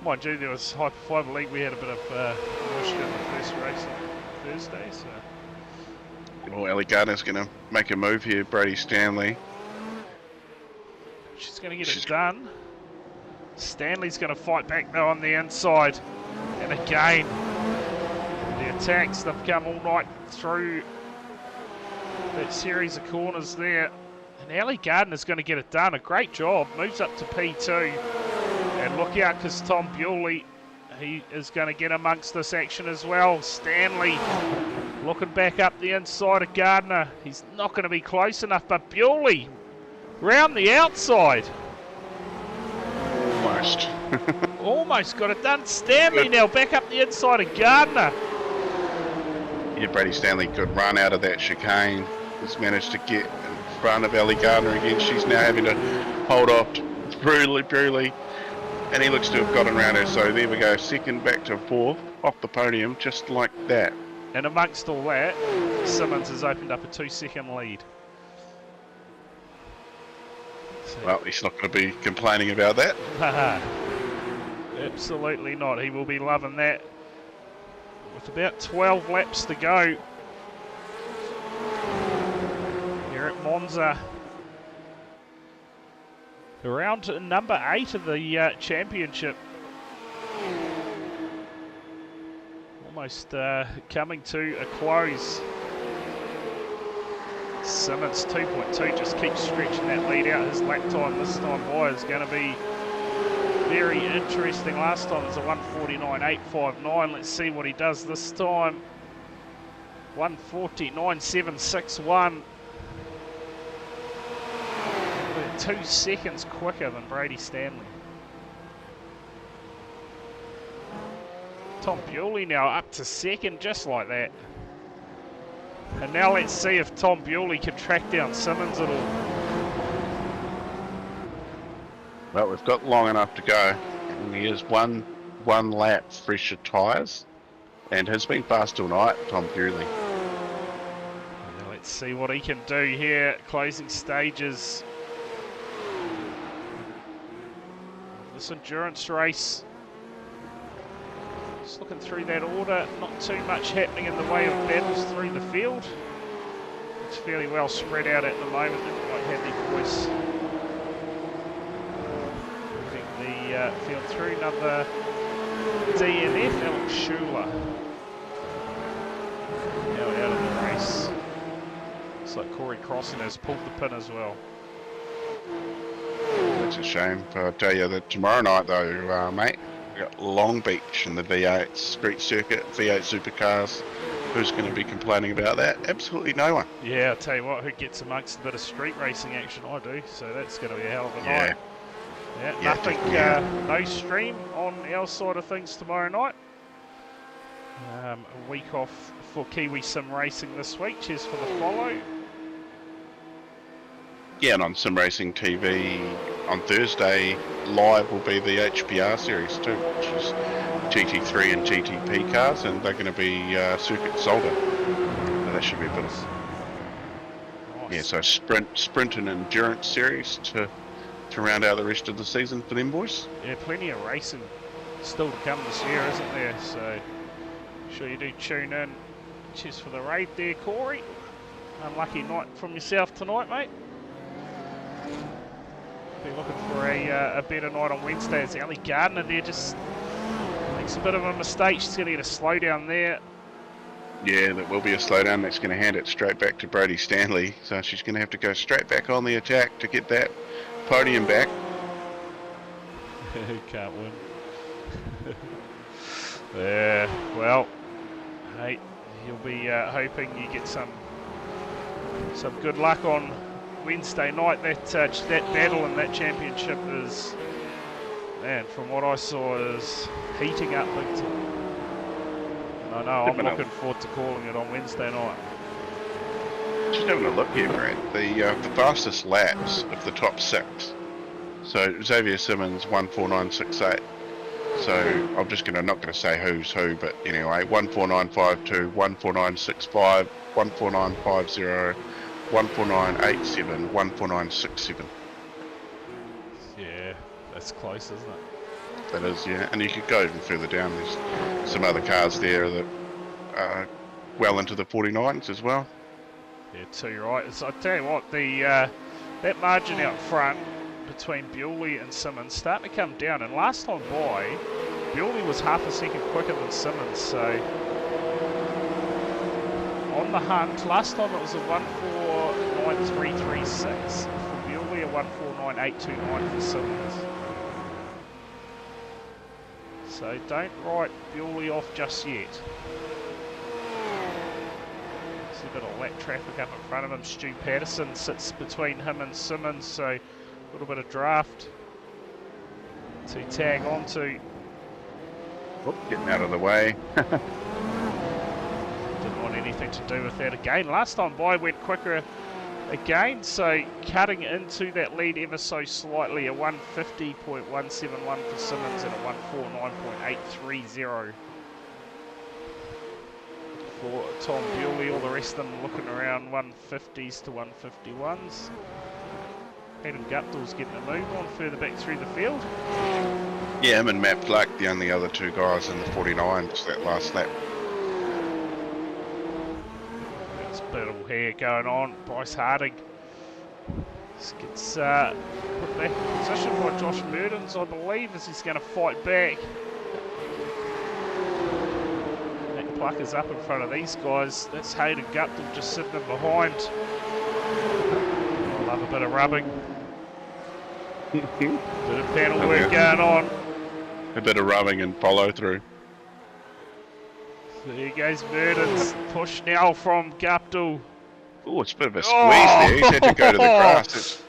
Mind you, there was Hyper Fiber League. We had a bit of moisture in the first race on Thursday, so. Well, Ali Gardner's going to make a move here. Brady Stanley. She's going to get it done. Stanley's going to fight back though on the inside. And again, the attacks, they've come all night through that series of corners there. And Ali Gardner's going to get it done. A great job. Moves up to P2. And look out, because Tom Bewley, he is going to get amongst this action as well. Stanley looking back up the inside of Gardner. He's not going to be close enough, but Bewley round the outside. Almost. Almost got it done. Stanley now back up the inside of Gardner. Yeah, Brady Stanley good run out of that chicane. Has managed to get in front of Ellie Gardner again. She's now having to hold off brutally. And he looks to have gotten around her. So there we go. Second back to fourth off the podium, just like that. And amongst all that, Simmons has opened up a 2-second lead. Well, he's not going to be complaining about that. Absolutely not. He will be loving that. With about 12 laps to go here at Monza. Round number 8 of the championship. Almost coming to a close. Simmons 2.2 just keeps stretching that lead out. His lap time this time, boy, is going to be very interesting. Last time it was a 1:49.859. Let's see what he does this time. 1:49.761. 2 seconds quicker than Brady Stanley. Tom Bewley now up to second, just like that. And now let's see if Tom Bewley can track down Simmons at all. Well, we've got long enough to go. And he is one lap fresher tyres. And has been fast all night, Tom Bewley. Now let's see what he can do here. Closing stages. This endurance race. Just looking through that order, not too much happening in the way of battles through the field. It's fairly well spread out at the moment. Didn't quite have the voice. Moving the field through, number DNF, Alex Schuler. Now out of the race. Looks like Corey Crossan has pulled the pin as well. That's a shame. But I'll tell you that tomorrow night though, mate, we've got Long Beach in the V8 street circuit, V8 supercars. Who's going to be complaining about that? Absolutely no one. Yeah, I'll tell you what, who gets amongst a bit of street racing action? I do, so that's going to be a hell of a night. Yeah, nothing, no stream on our side of things tomorrow night. A week off for Kiwi Sim Racing this week. Cheers for the follow. Yeah, and on Sim Racing TV on Thursday, live will be the HPR series too, which is GT3 and GTP cars, and they're going to be circuit solder. So that should be a bit of... Nice. Yeah, so sprint and endurance series to round out the rest of the season for them boys. Yeah, plenty of racing still to come this year, isn't there? So, sure you do tune in. Cheers for the raid there, Corey. Unlucky night from yourself tonight, mate. Be looking for a better night on Wednesday. It's Ellie Gardner there, just makes a bit of a mistake. She's going to get a slowdown there. Yeah, that will be a slowdown. That's going to hand it straight back to Brady Stanley. So she's going to have to go straight back on the attack to get that podium back. Can't win. Yeah, well, hey, you'll be hoping you get some good luck on Wednesday night. That battle in that championship is, man, from what I saw, is heating up big time. And I know I'm looking forward to calling it on Wednesday night. Just having a look here, Brad. The fastest laps of the top 6. So Xavier Simmons 1:49.68. So I'm just not going to say who's who, but anyway, 1:49.52, 1:49.65, 1:49.50. 1:49.87, 1:49.67. Yeah, that's close, isn't it? That is, yeah. And you could go even further down. There's some other cars there that are well into the 49s as well. Yeah, too right. So I tell you what, that margin out front between Bewley and Simmons starting to come down. And last time by, Bewley was half a second quicker than Simmons. So on the hunt, last time it was a 1:49.336 for Bewley, a 1:49.829 for Simmons. So don't write Bewley off just yet. There's a bit of lap traffic up in front of him. Stu Patterson sits between him and Simmons, so a little bit of draft to tag onto. Oop, getting out of the way. Didn't want anything to do with that again. Last time by went quicker again, so cutting into that lead ever so slightly. A 150.171 for Simmons and a 149.830 for Tom Bewley. All the rest of them looking around 150s to 151s. Adam Guptill's getting a move on further back through the field. Yeah, him and Matt Fluck, the only other two guys in the 49s that last lap. There's a bit of hair going on. Bryce Harding just gets put back in position by Josh Murdens, I believe, as he's going to fight back. That Pluck is up in front of these guys. That's Hayden Guptill just sitting in behind. I love a bit of rubbing. Bit of panel work going on. A bit of rubbing and follow through. There goes Murdens. Push now from Guptill. Oh, it's a bit of a squeeze there. He's had to go to the grass. It's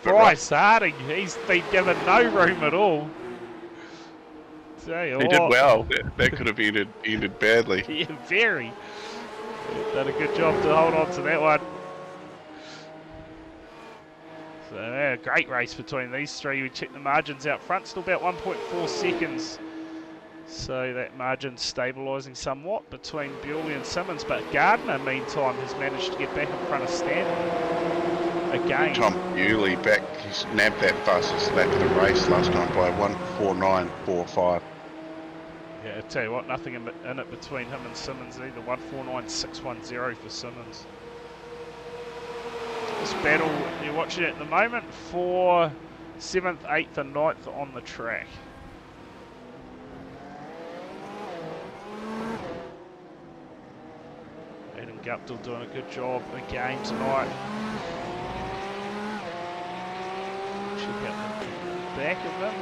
Bryce Harding, he's been given no room at all. Tell you he what. did well. That could have ended badly. Yeah, very. Done a good job to hold on to that one. So, yeah, great race between these three. We check the margins out front, still about 1.4 seconds. So that margin's stabilising somewhat between Bewley and Simmons, but Gardner, meantime, has managed to get back in front of Stanley again. Tom Bewley back, he's nabbed that fastest lap of the race last time by 149.45. Yeah, I tell you what, nothing in it between him and Simmons either. 149.610 for Simmons. This battle you're watching at the moment for 7th, 8th and 9th on the track. Adam Guptill doing a good job again tonight. Check out the back of him.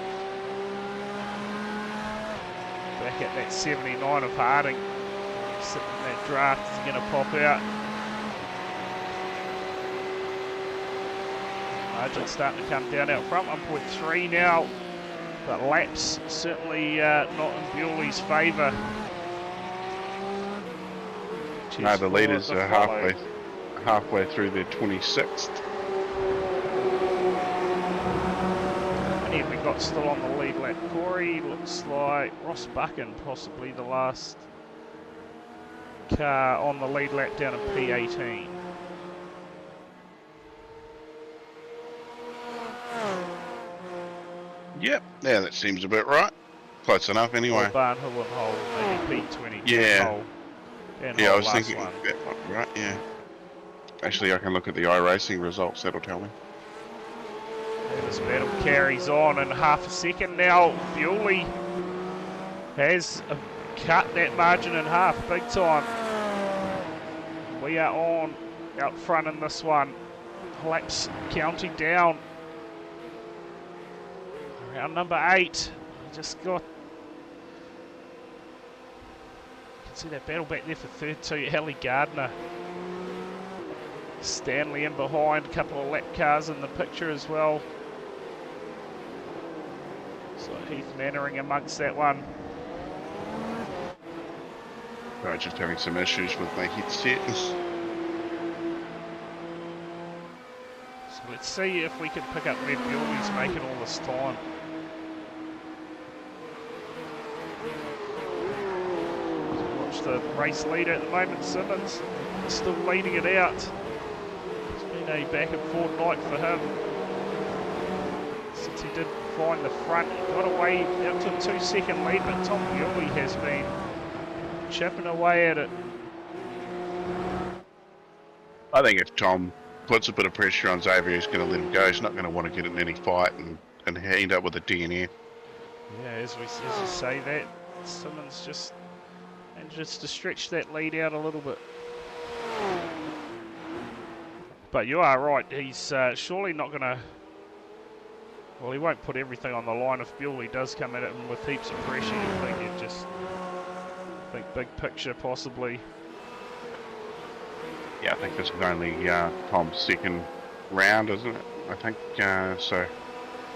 Back at that 79 of Harding. Sitting in that draft, is he going to pop out? Margin's starting to come down out front, 1.3 now, but laps certainly not in Bewley's favour. No, the leaders are halfway through their 26th. And here we got still on the lead lap. Corey looks like Ross Buchan, possibly the last car on the lead lap down in P18. Yep, yeah, that seems about right. Close enough anyway. Or Barnhill and Hull, maybe P20. Yeah. Hull, and Yeah, Hull I was last thinking one. that one, right, yeah. Actually, I can look at the iRacing results, that'll tell me. And this battle carries on in half a second now. Bewley has cut that margin in half, big time. We are on out front in this one. Laps counting down. Round number 8. Just got. You can see that battle back there for third to Ellie Gardner. Stanley in behind, a couple of lap cars in the picture as well. So Heath Mannering amongst that one. Right, just having some issues with my headset. So let's see if we can pick up where Bewley's making all this time. So watch the race leader at the moment, Simmons, still leading it out. It's been a back and forth night for him. Since he did find the front, he got away out to a 2-second lead, but Tom Bewley has been chipping away at it. I think if Tom puts a bit of pressure on Xavier, he's going to let him go. He's not going to want to get in any fight and end up with a DNF. Yeah, as you say that, Simmons just manages to stretch that lead out a little bit. But you are right, he's surely not going to... Well, he won't put everything on the line if Bewley does come at him with heaps of pressure. You think just think big picture possibly. Yeah, I think this is only Tom's second round, isn't it? I think so.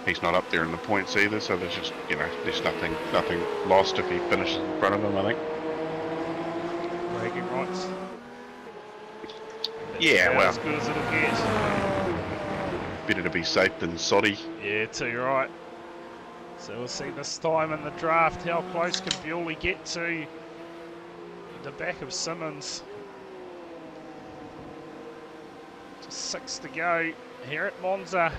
He's not up there in the points either, so there's just, you know, there's nothing lost if he finishes in front of him, I think. Bragging rights. Yeah, About well, as good as it'll get. better to be safe than soddy. Yeah, too right. So we'll see this time in the draft how close can Bewley get to the back of Simmons. Just 6 to go here at Monza.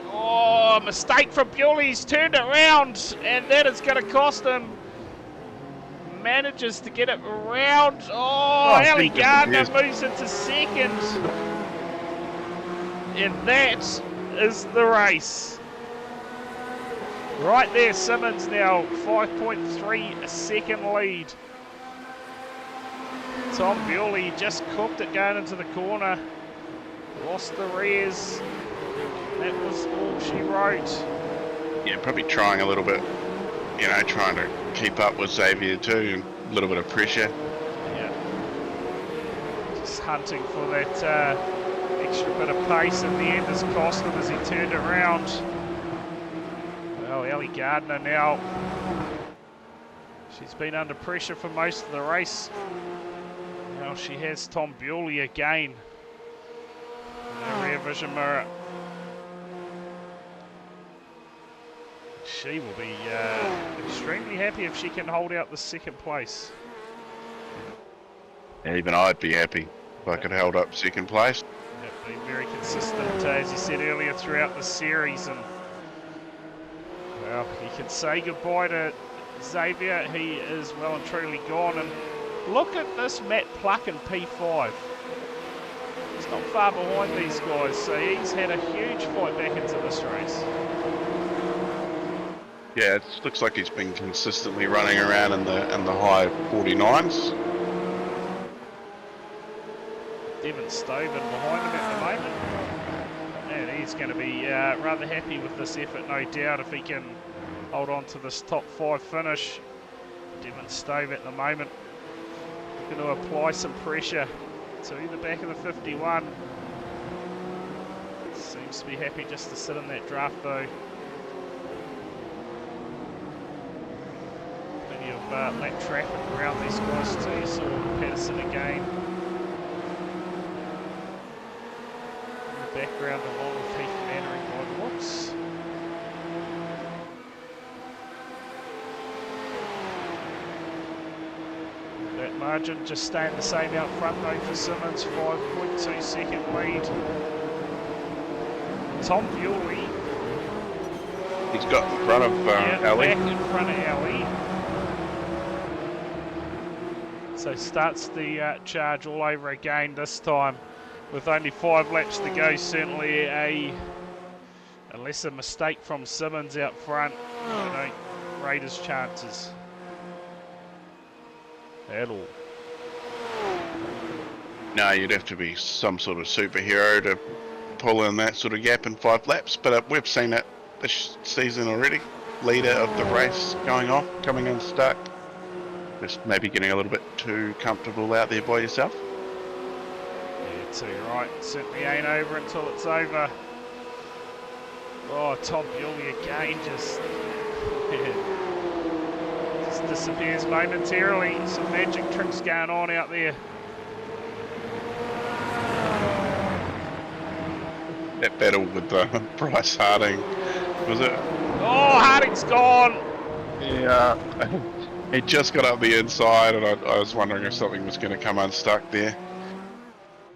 Oh, mistake from Bewley. He's turned it around, and that is going to cost him. Manages to get it around. Oh, Ali Gardner moves into second. And that is the race. Right there, Simmons now 5.3 a second lead. Tom Bewley just cooked it going into the corner. Lost the rears. That was all she wrote. Yeah, probably trying a little bit, you know, trying to keep up with Xavier too, and a little bit of pressure. Yeah. Just hunting for that extra bit of pace. In the end, has cost him as he turned around. Well, Ali Gardner now. She's been under pressure for most of the race. Now she has Tom Bewley again. In her rear vision mirror. She will be extremely happy if she can hold out the second place. Even I'd be happy if I could hold up second place. Yep, been very consistent, as you said earlier, throughout the series. And well, you can say goodbye to Xavier. He is well and truly gone. And look at this Matt Pluck in P5. He's not far behind these guys, so he's had a huge fight back into this race. Yeah, it looks like he's been consistently running around in the high 49s. Devin Stoven behind him at the moment. And he's going to be rather happy with this effort, no doubt, if he can hold on to this top 5 finish. Devin Stove at the moment going to apply some pressure to the back of the 51. Seems to be happy just to sit in that draft though. Plenty of lap traffic around these guys too. You saw Patterson again. In the background along with Heath Mannering by the looks. That margin just staying the same out front though for Simmons, 5.2 second lead. Tom Bewley. He's got in front of Ali. Back in front of Ali. So starts the charge all over again this time. With only 5 laps to go, certainly a lesser mistake from Simmons out front. You know, Raiders' chances. At all. No, you'd have to be some sort of superhero to pull in that sort of gap in 5 laps, but we've seen it this season already. Leader of the race going off, coming in stuck. Just maybe getting a little bit too comfortable out there by yourself. Yeah, too right. Certainly ain't over until it's over. Oh, Tom Bewley again just disappears momentarily. Some magic tricks going on out there. That battle with Bryce Harding, was it? Oh, Harding's gone. Yeah, he just got up the inside, and I was wondering if something was going to come unstuck there.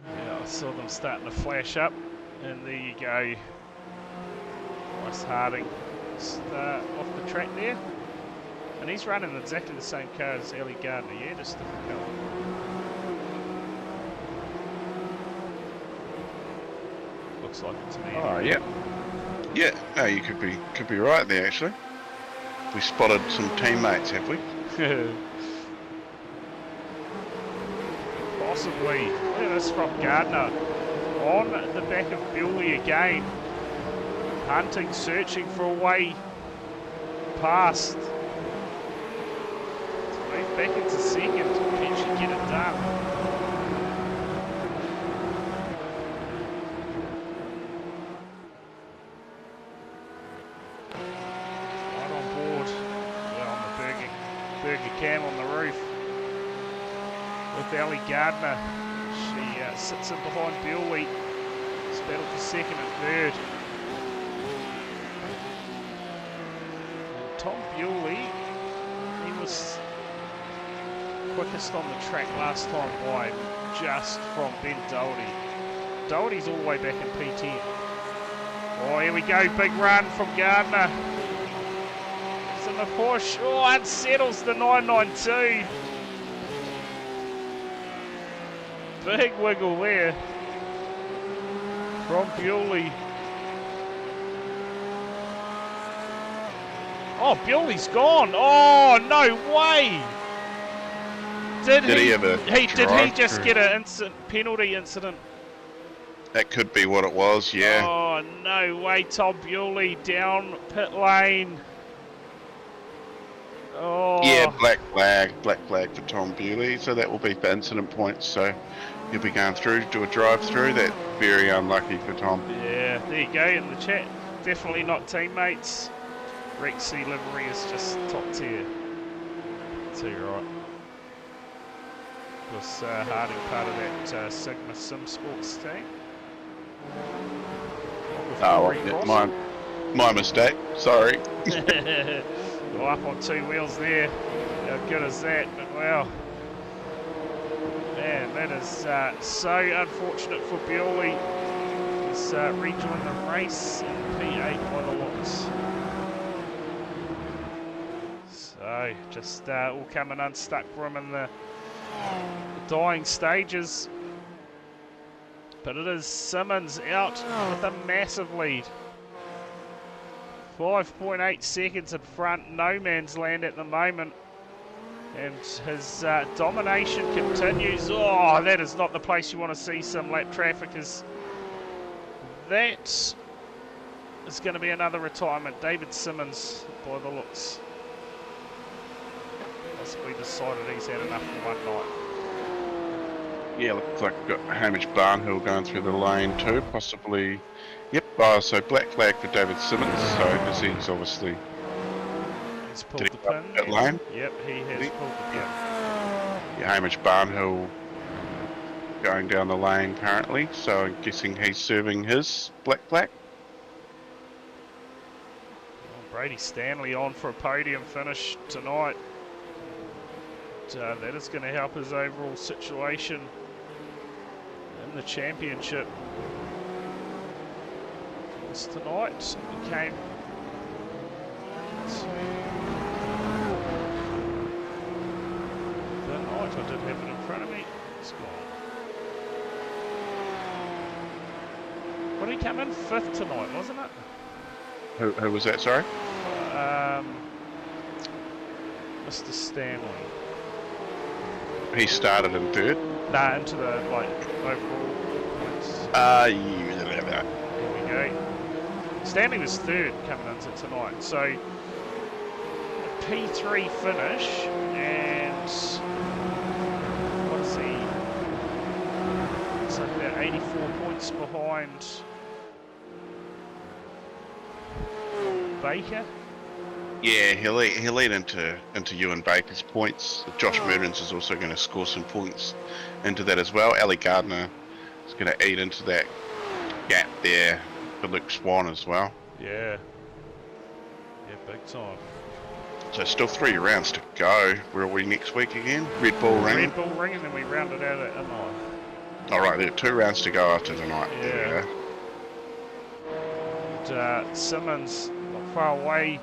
Yeah, I saw them starting to flash up, and there you go. Bryce Harding just off the track there. And he's running exactly the same car as Ali Gardner, yeah, just different colour. Looks like it to me. Oh, yeah. Yeah, no, you could be right there, actually. We spotted some teammates, have we? Possibly. Look at this from Gardner. On the back of Bewley again. Hunting, searching for a way past. To move back into second, potentially get it done. Right on board. Well, on the Burger Cam on the roof. With Ellie Gardner. She sits in behind Bewley. It's battle for second and third. Tom Bewley, he was quickest on the track last time by just from Ben Doherty. Doherty's all the way back in P10. Oh, here we go, big run from Gardner. It's in the push. Oh, unsettles the 992. Big wiggle there from Bewley. Oh, Bewley's gone. Oh, no way. Did he have a did he just get an penalty incident? That could be what it was, yeah. Oh, no way. Tom Bewley down pit lane. Oh. Yeah, black flag for Tom Bewley. So that will be for incident points. So he'll be going through, do a drive through. That's very unlucky for Tom. Yeah, there you go in the chat. Definitely not teammates. Rexy livery is just top tier. Too right. Was Harding part of that Sigma Sim Sports team? Oh, well, my mistake. Sorry. Well, up on two wheels there. How good is that? But wow. Man, that is so unfortunate for Bewley. He's rejoined the race in P8 by the looks. So, just all coming unstuck for him in the dying stages. But it is Simmons out with a massive lead. 5.8 seconds in front, no man's land at the moment. And his domination continues. Oh, that is not the place you want to see some lap traffic. That is going to be another retirement. David Simmons, by the looks. Possibly decided he's had enough for one night. Yeah, looks like we've got Hamish Barnhill going through the lane too, possibly. Yep, so black flag for David Simmons, so because he's obviously... He's pulled the pin. That lane? Yep, he has pulled the pin. Yeah, Hamish Barnhill going down the lane apparently, so I'm guessing he's serving his black flag. Well, Brady Stanley on for a podium finish tonight. That is going to help his overall situation in the championship. This tonight came the night. I did have it in front of me. It's gone. What did he come in? 5th tonight, wasn't it? Who was that, sorry? Mr. Stanley. He started in 3rd. Nah, into the overall points. Yeah. Here we go. Stanley was 3rd coming into tonight, so a P3 finish, and what is he? It's like about 84 points behind Baker. Yeah, he'll lead into Ewan Baker's points. Josh Murdens is also going to score some points into that as well. Ellie Gardner is going to eat into that gap there for Luke Swan as well. Yeah. Yeah, big time. So still 3 rounds to go. Where are we next week again? Red Bull Ring? Red Bull Ring, and then we round it out at Inline. Alright, there are 2 rounds to go after tonight. Yeah. And Simmons not far away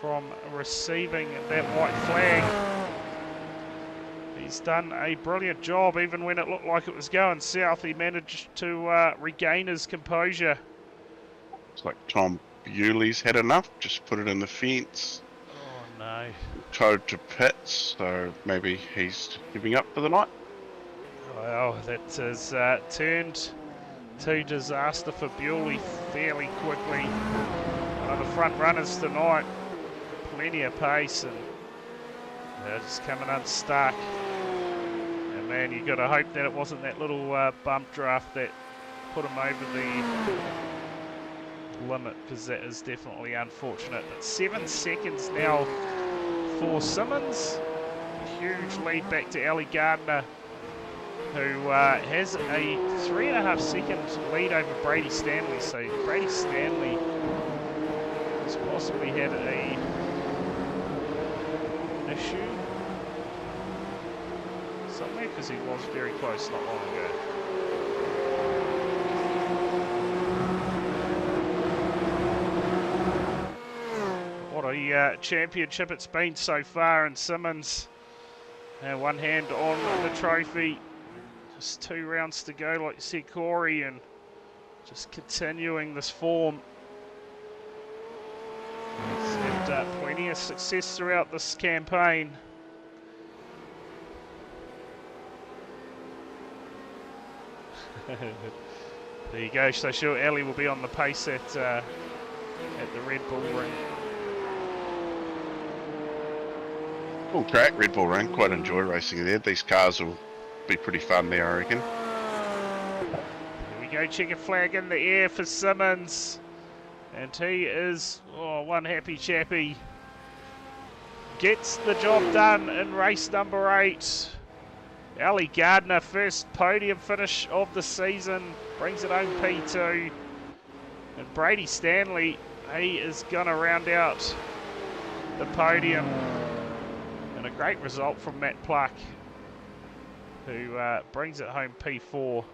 from receiving that white flag. He's done a brilliant job. Even when it looked like it was going south, he managed to regain his composure. It's like Tom Bewley's had enough, just put it in the fence. Oh no. Towed to pits, so maybe he's giving up for the night. Well, that has turned to disaster for Bewley fairly quickly. One of the front runners tonight. plenty of pace, and they're just coming unstuck. And man, you got to hope that it wasn't that little bump draft that put him over the limit, because that is definitely unfortunate. But 7 seconds now for Simmons. A huge lead back to Ali Gardner, who has a 3.5 second lead over Brady Stanley. So Brady Stanley has possibly had a issue somewhere, because he was very close not long ago. What a championship it's been so far, and Simmons, one hand on the trophy. Just 2 rounds to go, like you said, Corey, and just continuing this form. He's had plenty of success throughout this campaign. There you go. So sure, Ali will be on the pace at the Red Bull Ring. Cool track, Red Bull Ring. Quite enjoy racing there. These cars will be pretty fun there, I reckon. Here we go, checker flag in the air for Simmons. And he is, one happy chappy. Gets the job done in race number 8. Ali Gardner, first podium finish of the season, brings it home P2. And Brady Stanley, he is going to round out the podium. And a great result from Matt Pluck, who brings it home P4.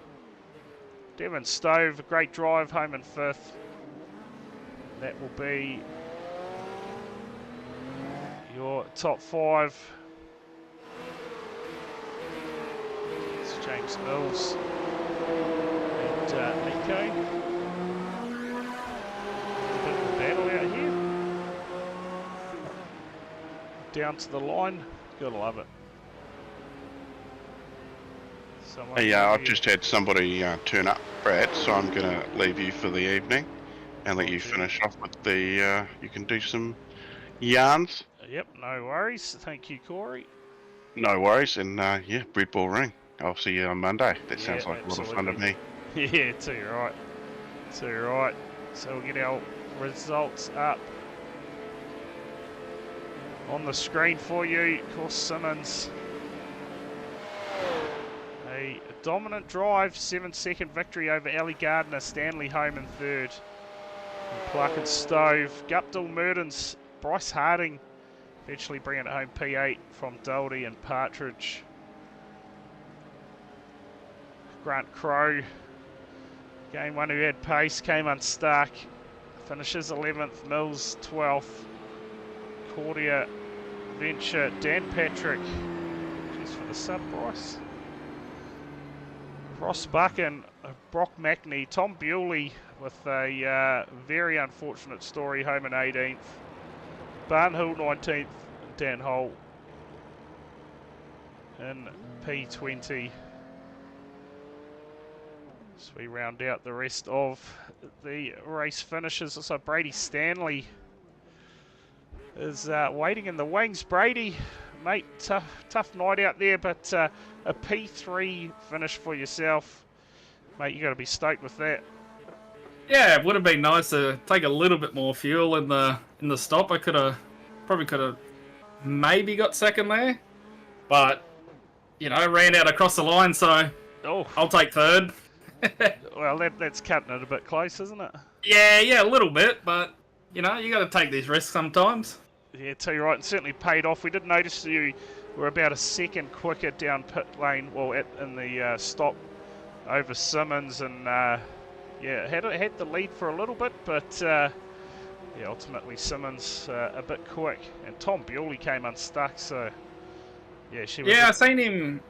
Devon Stove, a great drive, home in 5th. That will be your top 5. It's James Mills and Nico. A bit of a battle out here. Down to the line, gotta love it. Hey, I've just had somebody turn up, Brad, so I'm going to leave you for the evening and let you finish off with the, you can do some yarns. Yep, no worries. Thank you, Corey. No worries, and yeah, Red Bull Ring. I'll see you on Monday. That sounds Yeah, like a lot of fun to me. Yeah, too right. Too right. So we'll get our results up on the screen for you. Of course, Simmons, a dominant drive, 7-second victory over Ali Gardner. Stanley home in 3rd. And Pluck and Stove. Guptill, Merdens, Bryce Harding eventually bringing it home P8 from Doherty and Partridge. Grant Crow, game 1 who had pace, came unstuck. Finishes 11th, Mills 12th. Cordia, Venture, Dan Patrick, just for the sub, Bryce. Ross Buchan, Brock Mackney, Tom Bewley with a very unfortunate story, home in 18th. Barnhill 19th, Dan Hull in P20. So we round out the rest of the race finishes. So Brady Stanley is waiting in the wings. Brady, mate, tough night out there, but a P3 finish for yourself. Mate, you got to be stoked with that. Yeah, it would have been nice to take a little bit more fuel in the stop. I probably could have maybe got second there, but you know, ran out across the line, so I'll take 3rd. Well, that's cutting it a bit close, isn't it? Yeah, a little bit, but you know, you got to take these risks sometimes. Yeah, tell you right, it certainly paid off. We did notice you were about a second quicker down pit lane, well, in the stop over Simmons, and yeah, had the lead for a little bit, but yeah, ultimately Simmons a bit quick, and Tom Bewley came unstuck, so yeah, she was. Yeah, I seen him.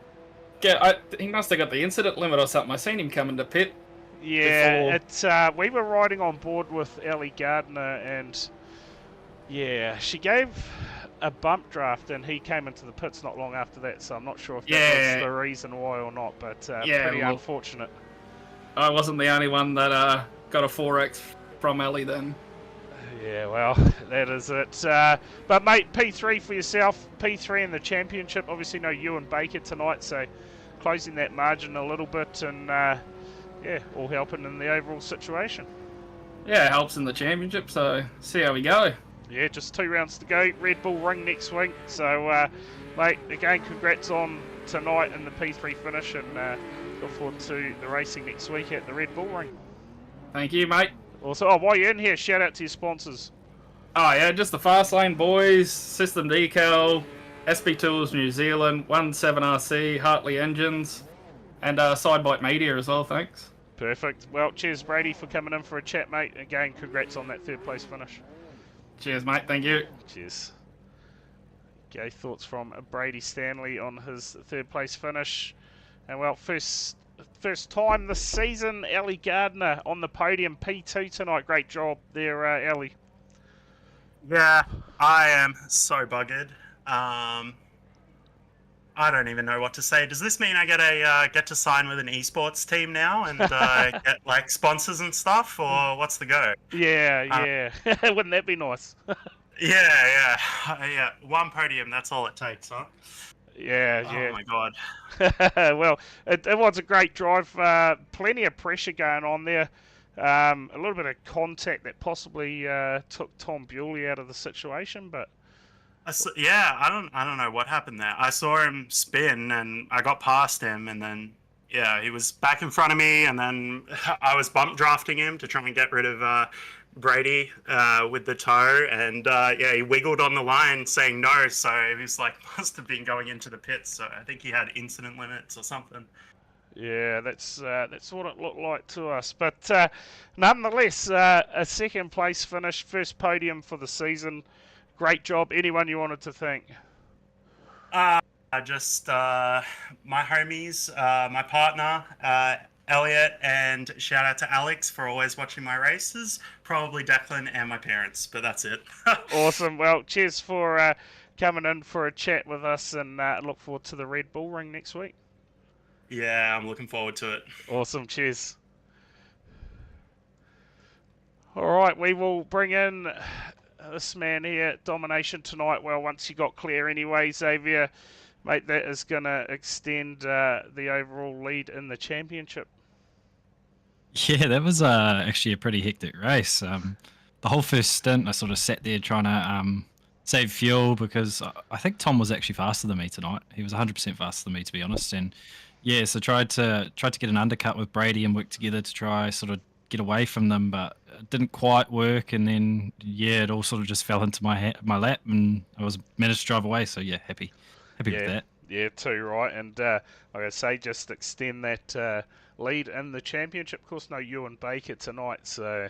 He must have got the incident limit or something. I seen him come into pit. Yeah, we were riding on board with Ali Gardner, and yeah, she gave a bump draft, and he came into the pits not long after that. So I'm not sure if that was the reason why or not, but pretty unfortunate. I wasn't the only one that got a 4X from Ali then. Yeah, well, that is it. But mate, P3 for yourself, P3 in the championship. Obviously, no you and Baker tonight, so closing that margin a little bit, and yeah, all helping in the overall situation. Yeah, it helps in the championship, so see how we go. Yeah, just 2 rounds to go. Red Bull Ring next week. So, mate, again, congrats on tonight in the P3 finish, and look forward to the racing next week at the Red Bull Ring. Thank you, mate. Also, oh, while you're in here, shout out to your sponsors. Oh yeah, just the Fast Lane Boys, System Decal, SB Tools New Zealand, 17RC, Hartley Engines, and Sidebite Media as well, thanks. Perfect. Well, cheers, Brady, for coming in for a chat, mate. Again, congrats on that 3rd place finish. Cheers, mate, thank you. Cheers. Okay, thoughts from Brady Stanley on his 3rd place finish. And well, first time this season, Ellie Gardner on the podium, P2 tonight. Great job there, Ellie. Yeah, I am so buggered. I don't even know what to say. Does this mean I get to sign with an esports team now and get like sponsors and stuff, or what's the go? Yeah. Wouldn't that be nice? Yeah. One podium, that's all it takes, huh? Yeah. Oh my god. Well, it was a great drive. Plenty of pressure going on there. A little bit of contact that possibly took Tom Bewley out of the situation, but I don't know what happened there. I saw him spin and I got past him, and then he was back in front of me, and then I was bump drafting him to try and get rid of Brady with the toe, and he wiggled on the line saying no, so he was like, must have been going into the pits, so I think he had incident limits or something. yeah, that's what it looked like to us. But nonetheless, a 2nd place finish, 1st podium for the season. Great job. Anyone you wanted to thank? Just my homies, my partner, Elliot, and shout out to Alex for always watching my races. Probably Declan and my parents, but that's it. Awesome. Well, cheers for coming in for a chat with us, and look forward to the Red Bull Ring next week. Yeah, I'm looking forward to it. Awesome. Cheers. All right, we will bring in this man here, Domination tonight. Well, once you got clear anyway, Xavier, mate, that is going to extend the overall lead in the championship. Yeah, that was actually a pretty hectic race. The whole first stint, I sort of sat there trying to save fuel, because I think Tom was actually faster than me tonight. He was 100% faster than me, to be honest. And yeah, so tried to get an undercut with Brady and work together to try sort of get away from them, but it didn't quite work. And then it all sort of just fell into my lap, and I managed to drive away. So yeah, happy with that. Yeah, too right. And like I say, just extend that lead in the championship. Of course, no you and Baker tonight, so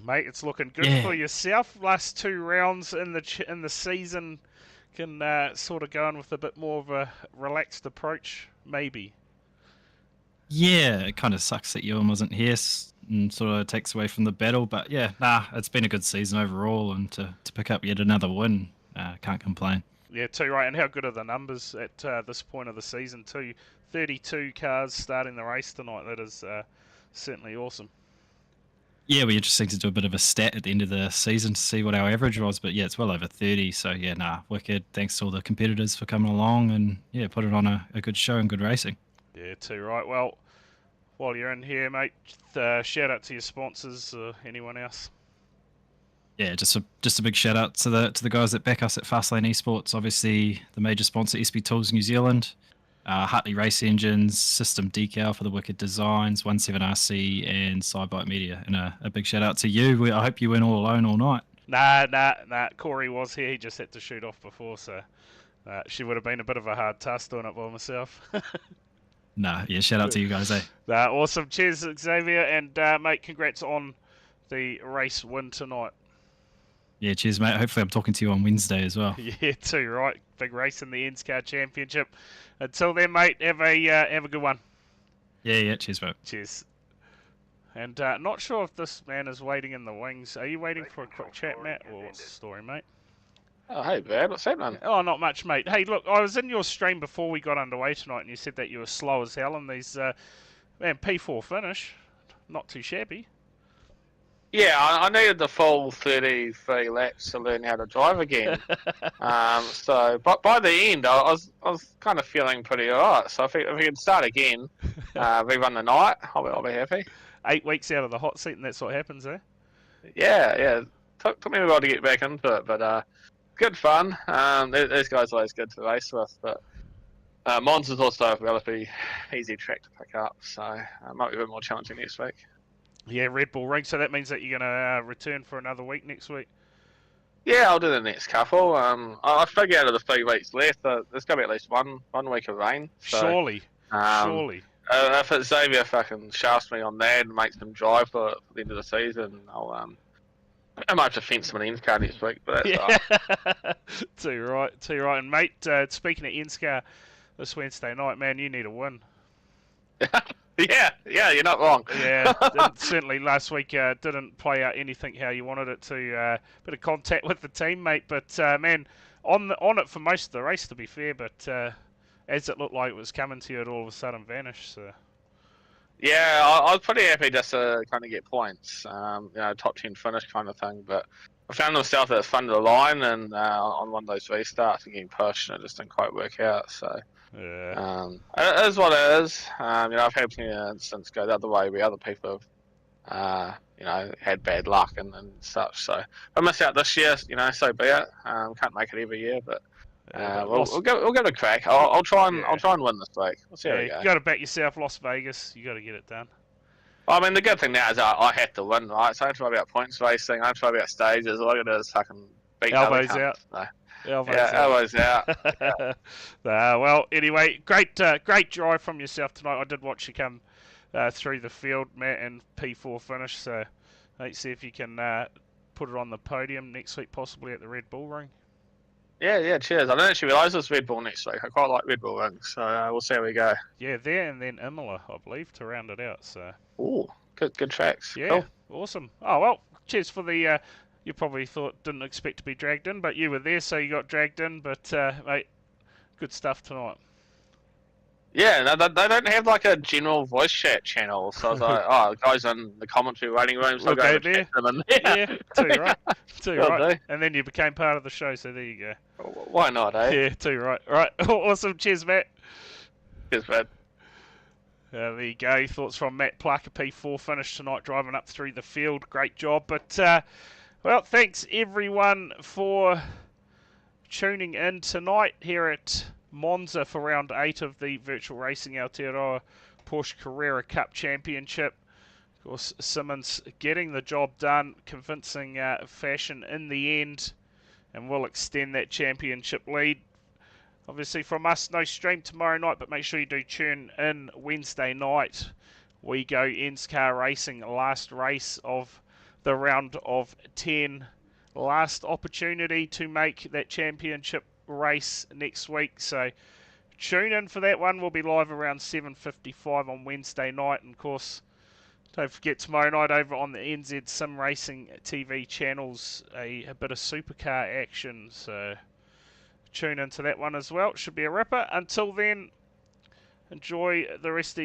mate, it's looking good for yourself. Last 2 rounds in the season can sort of go in with a bit more of a relaxed approach, maybe. Yeah, it kind of sucks that Ewan wasn't here and sort of takes away from the battle. But yeah, it's been a good season overall, and to pick up yet another win, can't complain. Yeah, too right. And how good are the numbers at this point of the season too? 32 cars starting the race tonight. That is certainly awesome. Yeah, it'll be interesting to do a bit of a stat at the end of the season to see what our average was. But yeah, it's well over 30. So yeah, wicked. Thanks to all the competitors for coming along and put it on a good show and good racing. Yeah, too right. Well, while you're in here, mate, shout out to your sponsors. Anyone else? Yeah, just a big shout out to the guys that back us at Fastlane Esports. Obviously, the major sponsor, SB Tools New Zealand, Hartley Race Engines, System Decal for the wicked designs, 17RC, and Sidebite Media. And a big shout out to you. I hope you went all alone all night. Nah. Corey was here. He just had to shoot off before, so she would have been a bit of a hard task doing it by myself. Shout out to you guys, eh? Awesome. Cheers, Xavier, and mate, congrats on the race win tonight. Yeah, cheers, mate. Hopefully I'm talking to you on Wednesday as well. Yeah, too right. Big race in the Ends Car Championship. Until then, mate, have a good one. Yeah, cheers, mate. Cheers. And not sure if this man is waiting in the wings. Are you waiting for a quick chat, Matt, or what's the story, mate? Oh, hey, Brad, what's happening? Oh, not much, mate. Hey, look, I was in your stream before we got underway tonight, and you said that you were slow as hell in these, P4 finish. Not too shabby. Yeah, I needed the full 33 laps to learn how to drive again. So, but by the end, I was kind of feeling pretty alright. So if we can start again, rerun the night, I'll be happy. 8 weeks out of the hot seat, and that's what happens, eh? Yeah. Took me a while to get back into it, but good fun. These guys are always good to race with, but Monza's also a relatively easy track to pick up, so it might be a bit more challenging next week. Yeah, Red Bull Ring. So that means that you're going to return for another week next week. Yeah, I'll do the next couple. I figure out of the 3 weeks left, there's going to be at least one week of rain. So, Surely. If it's Xavier fucking shafts me on that and makes him drive for the end of the season, I might have to fence him an end car next week, but that's alright. Too right. And mate, speaking of Enscar this Wednesday night, man, you need a win. Yeah, you're not wrong. Yeah, certainly last week didn't play out anything how you wanted it to. Bit of contact with the team, mate, but man, on it for most of the race, to be fair. But as it looked like it was coming to you, it all of a sudden vanished. So. Yeah, I was pretty happy just to kind of get points, top 10 finish kind of thing. But I found myself at the front of the line and on one of those restarts and getting pushed, and it just didn't quite work out. So. Yeah. It is what it is. I've had plenty of instances go the other way where other people have, had bad luck and such. So if I miss out this year, so be it. Can't make it every year, but we'll give it a crack. I'll try and win this week. We'll see how we go. You got to back yourself, Las Vegas. You got to get it done. Well, I mean, the good thing now is I have to win, right? So I don't try about points racing. I don't try about stages. All I got to do is fucking beat elbows other out. So. Elbows out. Well, anyway, great drive from yourself tonight. I did watch you come through the field, Matt, and P4 finish. So let's see if you can put it on the podium next week, possibly at the Red Bull Ring. Yeah, cheers. I didn't actually realise it was Red Bull next week. I quite like Red Bull rings, so we'll see how we go. Yeah, there and then Imola, I believe, to round it out. So. Ooh, good tracks. Yeah, cool. Awesome. Oh well, cheers for the. You probably didn't expect to be dragged in, but you were there, so you got dragged in. But mate, good stuff tonight. Yeah, no, they don't have like a general voice chat channel, so I was like, guys in the commentary waiting room, so go go there. Yeah, too right. And then you became part of the show, so there you go. Why not, eh? Yeah, too right. All right, awesome. Cheers, Matt. Cheers, man. There you go. Thoughts from Matt Pluck, a P4 finish tonight, driving up through the field. Great job. But, well, thanks everyone for tuning in tonight here at Monza for round 8 of the Virtual Racing Aotearoa Porsche Carrera Cup Championship. Of course, Simmons getting the job done, convincing fashion in the end, and will extend that championship lead. Obviously from us, no stream tomorrow night, but make sure you do tune in Wednesday night. We go Enscar Racing, last race of the round of 10. Last opportunity to make that championship race next week. So tune in for that one. We'll be live around 7:55 on Wednesday night. And of course, don't forget tomorrow night over on the NZ Sim Racing TV channels, a bit of supercar action. So tune into that one as well. Should be a ripper. Until then, enjoy the rest of